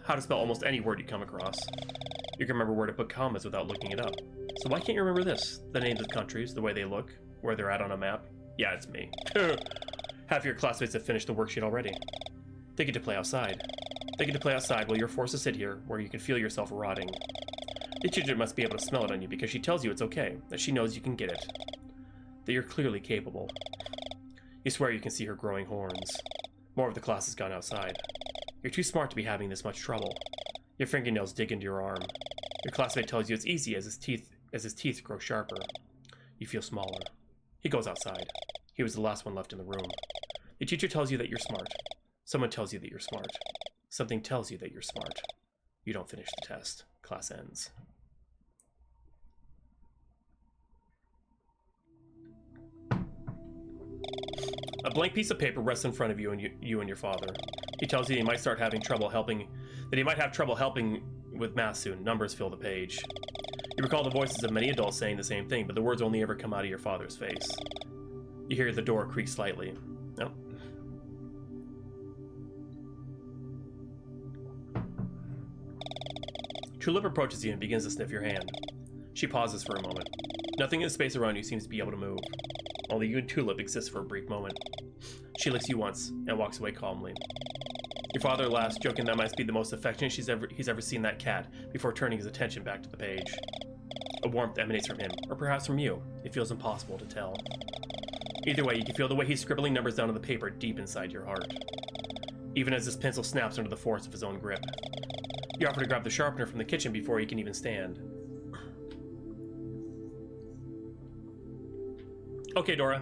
how to spell almost any word you come across. You can remember where to put commas without looking it up. So why can't you remember this? The names of countries, the way they look, where they're at on a map. Yeah, it's me. Half your classmates have finished the worksheet already. They get to play outside. They get to play outside while you're forced to sit here, where you can feel yourself rotting. The teacher must be able to smell it on you because she tells you it's okay, that she knows you can get it, that you're clearly capable. You swear you can see her growing horns. More of the class has gone outside. You're too smart to be having this much trouble. Your fingernails dig into your arm. Your classmate tells you it's easy as his teeth grow sharper. You feel smaller. He goes outside. He was the last one left in the room. The teacher tells you that you're smart. Someone tells you that you're smart. Something tells you that you're smart. You don't finish the test. Class ends. A blank piece of paper rests in front of you and your father. He tells you he might have trouble helping with math soon. Numbers fill the page. You recall the voices of many adults saying the same thing, but the words only ever come out of your father's face. You hear the door creak slightly. No. Tulip approaches you and begins to sniff your hand. She pauses for a moment. Nothing in the space around you seems to be able to move. Only you and Tulip exist for a brief moment. She licks you once and walks away calmly. Your father laughs, joking that must be the most affectionate he's ever seen that cat, before turning his attention back to the page. A warmth emanates from him, or perhaps from you. It feels impossible to tell. Either way, you can feel the way he's scribbling numbers down on the paper deep inside your heart. Even as his pencil snaps under the force of his own grip. You offer to grab the sharpener from the kitchen before he can even stand. Okay, Dora.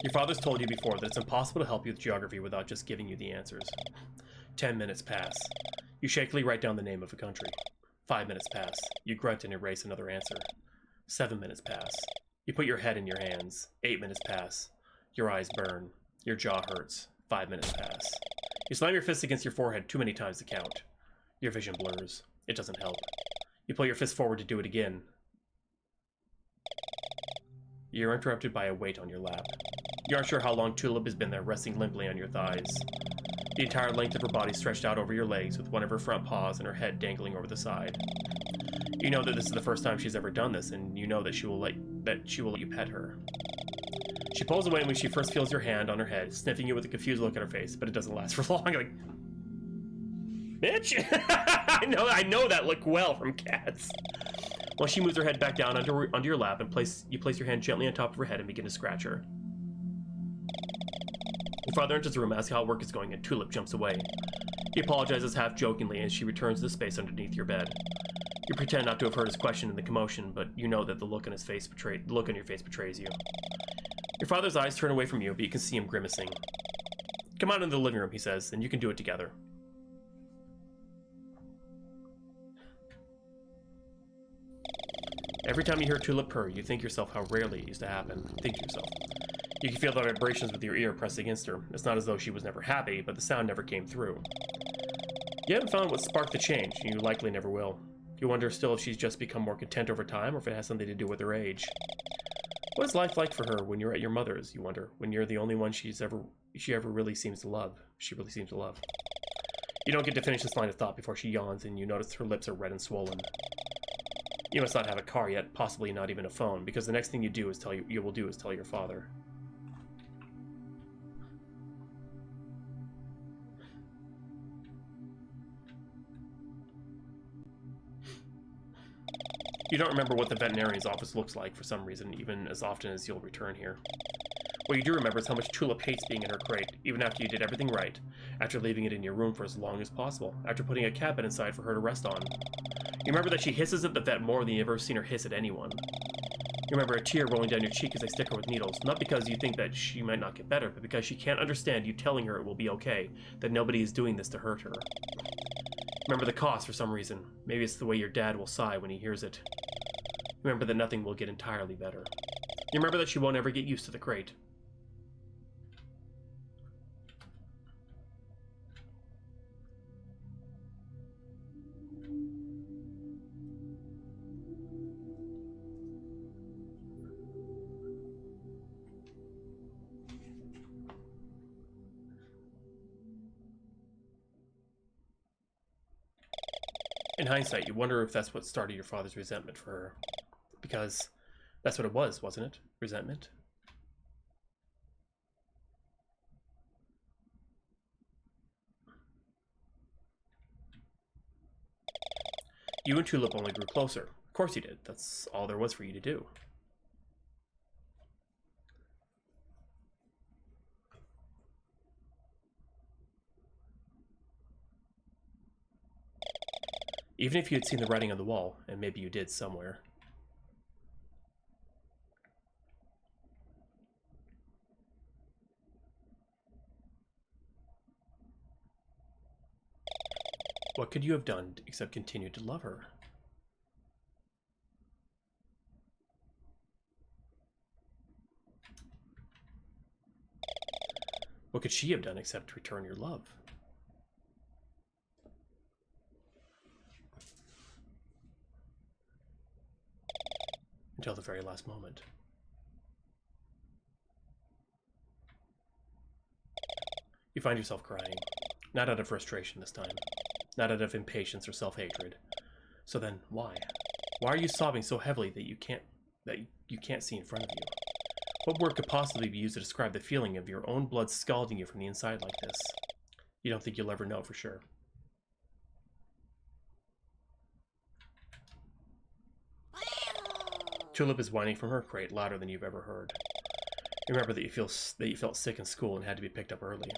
Your father's told you before that it's impossible to help you with geography without just giving you the answers. 10 minutes pass. You shakily write down the name of a country. 5 minutes pass. You grunt and erase another answer. 7 minutes pass. You put your head in your hands. 8 minutes pass. Your eyes burn. Your jaw hurts. 5 minutes pass. You slam your fist against your forehead too many times to count. Your vision blurs. It doesn't help. You pull your fist forward to do it again. You're interrupted by a weight on your lap. You aren't sure how long Tulip has been there, resting limply on your thighs. The entire length of her body stretched out over your legs, with one of her front paws and her head dangling over the side. You know that this is the first time she's ever done this, and you know that she will let you pet her. She pulls away when she first feels your hand on her head, sniffing you with a confused look at her face, but it doesn't last for long. Like, bitch! I know that look well from cats. While she moves her head back down onto your lap, and you place your hand gently on top of her head and begin to scratch her. Your father enters the room, asking how work is going, and Tulip jumps away. He apologizes half jokingly as she returns to the space underneath your bed. You pretend not to have heard his question in the commotion, but you know that the look on your face betrays you. Your father's eyes turn away from you, but you can see him grimacing. Come on into the living room, he says, and you can do it together. Every time you hear Tulip purr, you think yourself how rarely it used to happen. Think to yourself. You can feel the vibrations with your ear pressed against her. It's not as though she was never happy, but the sound never came through. You haven't found what sparked the change, and you likely never will. You wonder still if she's just become more content over time, or if it has something to do with her age. What is life like for her when you're at your mother's, you wonder, when you're the only one she ever really seems to love? You don't get to finish this line of thought before she yawns, and you notice her lips are red and swollen. You must not have a car yet, possibly not even a phone, because the next thing you will do is tell your father. You don't remember what the veterinarian's office looks like for some reason, even as often as you'll return here. What you do remember is how much Tulip hates being in her crate, even after you did everything right, after leaving it in your room for as long as possible, after putting a cabin inside for her to rest on. You remember that she hisses at the vet more than you've ever seen her hiss at anyone. You remember a tear rolling down your cheek as they stick her with needles, not because you think that she might not get better, but because she can't understand you telling her it will be okay, that nobody is doing this to hurt her. Remember the cost for some reason. Maybe it's the way your dad will sigh when he hears it. Remember that nothing will get entirely better. You remember that she won't ever get used to the crate. In hindsight, you wonder if that's what started your father's resentment for her. Because that's what it was, wasn't it? Resentment? You and Tulip only grew closer. Of course you did. That's all there was for you to do. Even if you had seen the writing on the wall, and maybe you did somewhere. What could you have done except continue to love her? What could she have done except return your love? Until the very last moment. You find yourself crying. Not out of frustration this time. Not out of impatience or self-hatred. So then, why? Why are you sobbing so heavily that you can't see in front of you? What word could possibly be used to describe the feeling of your own blood scalding you from the inside like this? You don't think you'll ever know for sure. Tulip is whining from her crate louder than you've ever heard. You remember that you felt sick in school and had to be picked up early.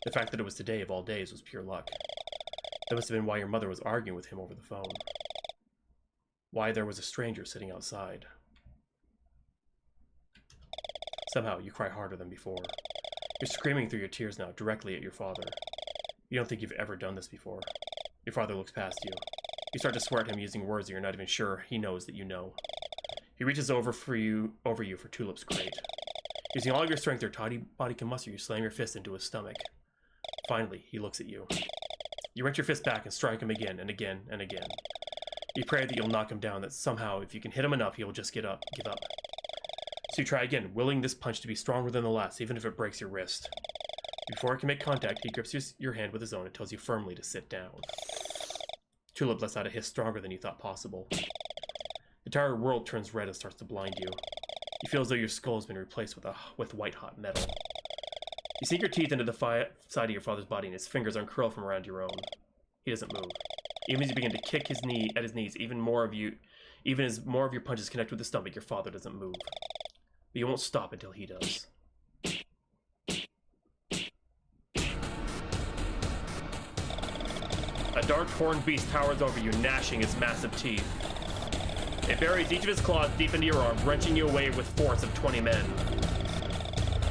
The fact that it was today of all days was pure luck. That must have been why your mother was arguing with him over the phone. Why there was a stranger sitting outside. Somehow, you cry harder than before. You're screaming through your tears now, directly at your father. You don't think you've ever done this before. Your father looks past you. You start to swear at him using words that you're not even sure he knows that you know. He reaches over you for Tulip's crate. Using all your strength your tiny body can muster, you slam your fist into his stomach. Finally, he looks at you. You wrench your fist back and strike him again and again and again. You pray that you'll knock him down, that somehow, if you can hit him enough, he'll just give up. So you try again, willing this punch to be stronger than the last, even if it breaks your wrist. Before it can make contact, he grips your hand with his own and tells you firmly to sit down. Tulip lets out a hiss stronger than you thought possible. The entire world turns red and starts to blind you. You feel as though your skull has been replaced with white-hot metal. You sink your teeth into the side of your father's body and his fingers uncurl from around your own. He doesn't move. Even as you begin to kick his knee at his knees, even as more of your punches connect with the stomach, your father doesn't move. But you won't stop until he does. A dark horned beast towers over you, gnashing its massive teeth. It buries each of its claws deep into your arm, wrenching you away with force of 20 men.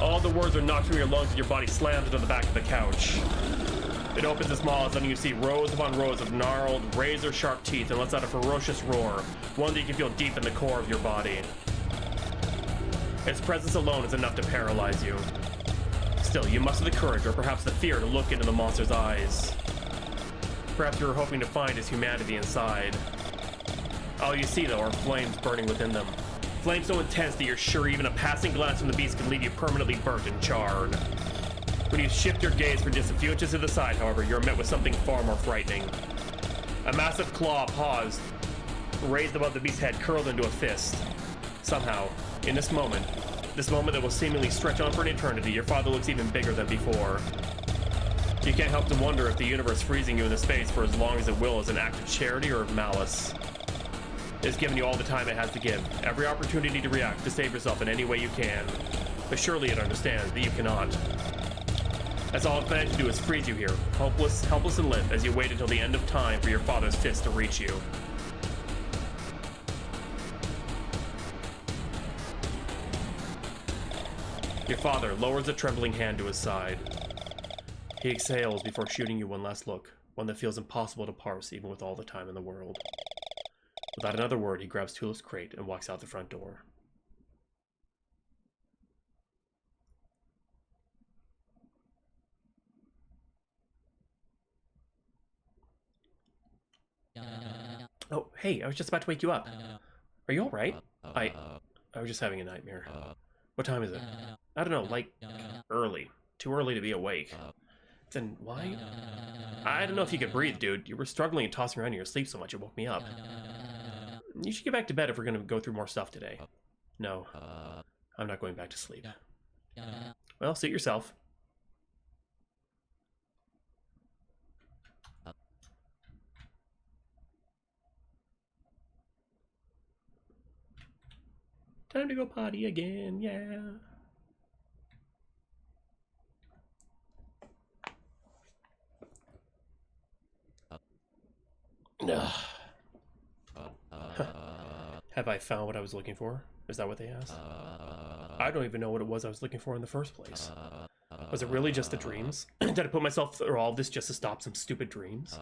All the words are knocked from your lungs and your body slams into the back of the couch. It opens its maws, letting you see rows upon rows of gnarled, razor-sharp teeth and lets out a ferocious roar, one that you can feel deep in the core of your body. Its presence alone is enough to paralyze you. Still, you muster the courage, or perhaps the fear, to look into the monster's eyes. Perhaps you were hoping to find his humanity inside. All you see, though, are flames burning within them. Flames so intense that you're sure even a passing glance from the beast could leave you permanently burnt and charred. When you shift your gaze for just a few inches to the side, however, you're met with something far more frightening. A massive claw paused, raised above the beast's head, curled into a fist. Somehow, in this moment that will seemingly stretch on for an eternity, your father looks even bigger than before. You can't help to wonder if the universe freezing you in the space for as long as it will is an act of charity or of malice. It's given you all the time it has to give, every opportunity to react, to save yourself in any way you can. But surely it understands that you cannot. That's all it plans to do is freeze you here, helpless and limp, as you wait until the end of time for your father's fist to reach you. Your father lowers a trembling hand to his side. He exhales before shooting you one last look, one that feels impossible to parse even with all the time in the world. Without another word, he grabs Tulip's crate and walks out the front door. Oh, hey, I was just about to wake you up. Are you alright? I was just having a nightmare. What time is it? I don't know, like, early. Too early to be awake. Then why? I don't know if you could breathe, dude. You were struggling and tossing around in your sleep so much it woke me up. You should get back to bed if we're going to go through more stuff today. No, I'm not going back to sleep. Well, suit yourself. Time to go potty again, yeah. Have I found what I was looking for? Is that what they asked? I don't even know what it was I was looking for in the first place. Was it really just the dreams? Did I put myself through all of this just to stop some stupid dreams?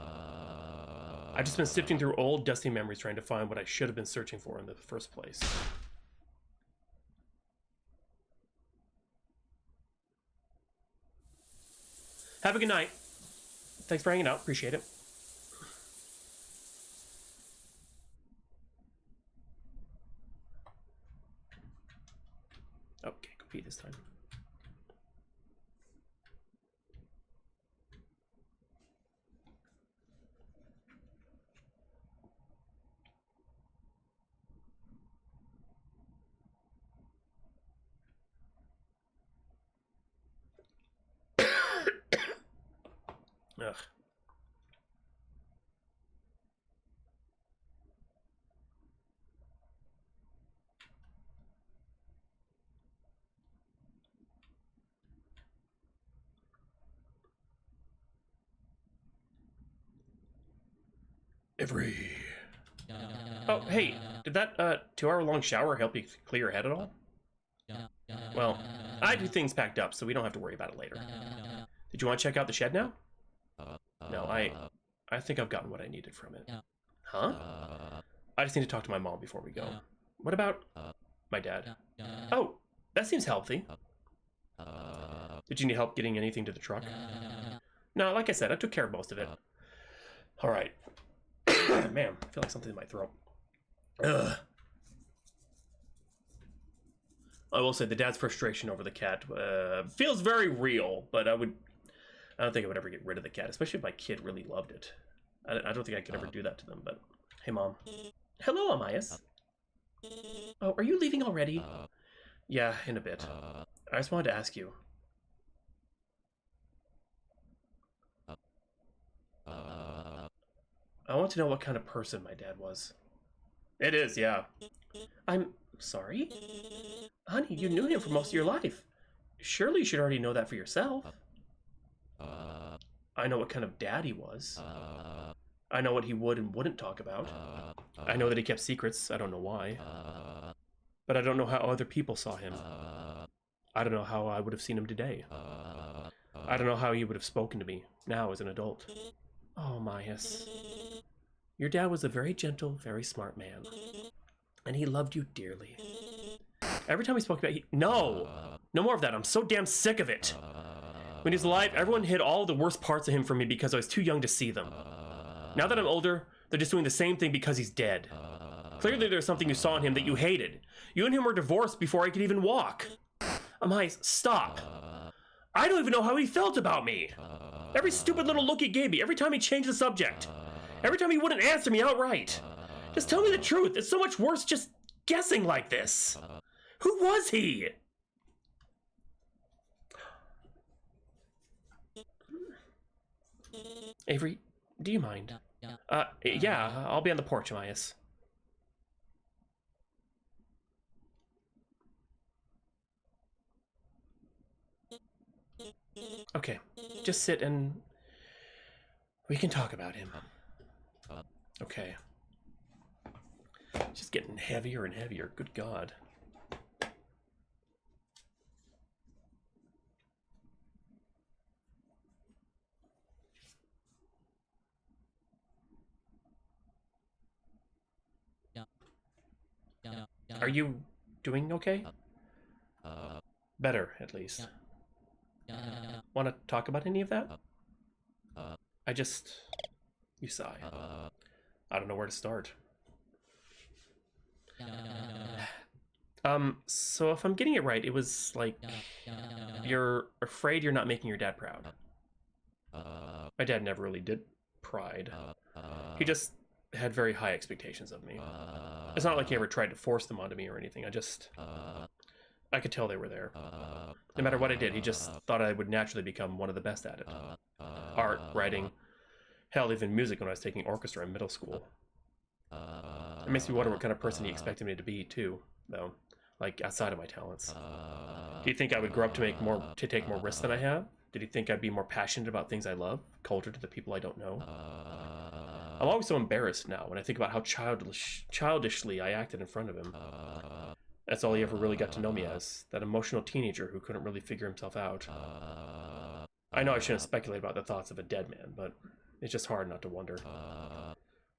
I've just been sifting through old, dusty memories trying to find what I should have been searching for in the first place. Have a good night. Thanks for hanging out. Appreciate it. Okay, go pee this time. Ugh. Oh, hey, did that 2-hour-long shower help you clear your head at all? Well, I do things packed up, so we don't have to worry about it later. Did you want to check out the shed now? No, I think I've gotten what I needed from it. Huh? I just need to talk to my mom before we go. What about my dad? Oh, that seems healthy. Did you need help getting anything to the truck? No, like I said, I took care of most of it. All right. Man, I feel like something in my throat. Ugh. I will say the dad's frustration over the cat feels very real, but I don't think I would ever get rid of the cat, especially if my kid really loved it. I don't think I could ever do that to them, but hey, Mom. Hello, Amias. Oh, are you leaving already? Yeah, in a bit. I just wanted to ask you. I want to know what kind of person my dad was. It is, yeah. I'm sorry? Honey, you knew him for most of your life. Surely you should already know that for yourself. I know what kind of dad he was. I know what he would and wouldn't talk about. I know that he kept secrets. I don't know why. But I don't know how other people saw him. I don't know how I would have seen him today. I don't know how he would have spoken to me now as an adult. Oh, Myas. Your dad was a very gentle, very smart man. And he loved you dearly. Every time he spoke about No! No more of that. I'm so damn sick of it. When he was alive, everyone hid all the worst parts of him from me because I was too young to see them. Now that I'm older, they're just doing the same thing because he's dead. Clearly there's something you saw in him that you hated. You and him were divorced before I could even walk. Amais, stop. I don't even know how he felt about me. Every stupid little look he gave me, every time he changed the subject. Every time he wouldn't answer me outright. Just tell me the truth. It's so much worse just guessing like this. Who was he? Avery, do you mind? Yeah, I'll be on the porch, Amias. Okay, just sit and we can talk about him. Okay. It's just getting heavier and heavier, good God. Are you doing okay? Better, at least. Want to talk about any of that? You sigh. I don't know where to start. So if I'm getting it right, it was like, you're afraid you're not making your dad proud. My dad never really did pride. He just had very high expectations of me. It's not like he ever tried to force them onto me or anything. I could tell they were there. No matter what I did, he just thought I would naturally become one of the best at it. Art, writing, hell, even music when I was taking orchestra in middle school. It makes me wonder what kind of person he expected me to be, too, though. Like, outside of my talents. Do you think I would grow up to take more risks than I have? Did he think I'd be more passionate about things I love, colder to the people I don't know? I'm always so embarrassed now when I think about how childishly I acted in front of him. That's all he ever really got to know me as, that emotional teenager who couldn't really figure himself out. I know I shouldn't speculate about the thoughts of a dead man, but it's just hard not to wonder.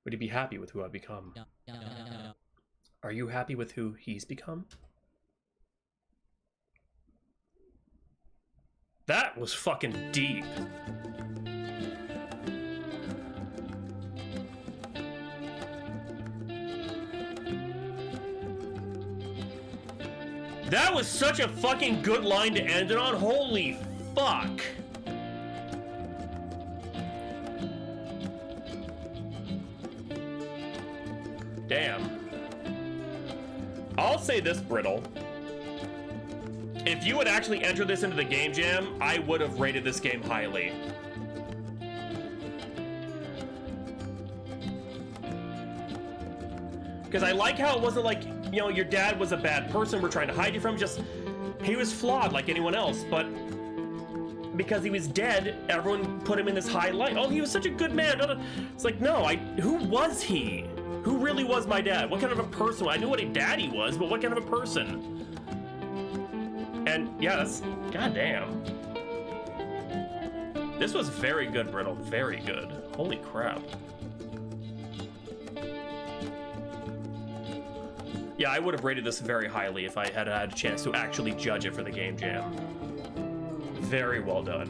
Would he be happy with who I've become? Are you happy with who he's become? That was fucking deep. That was such a fucking good line to end it on. Holy fuck. Damn. I'll say this, Brittle. If you had actually entered this into the game jam, I would have rated this game highly. Because I like how it wasn't like, you know, your dad was a bad person we're trying to hide you from. Just, he was flawed like anyone else, but because he was dead, everyone put him in this high light. Oh, he was such a good man. It's like, no, who was he? Who really was my dad? What kind of a person? I knew what a dad he was, but what kind of a person? And yeah, that's, goddamn. This was very good, Brittle. Very good. Holy crap. Yeah, I would have rated this very highly if I had had a chance to actually judge it for the game jam. Very well done.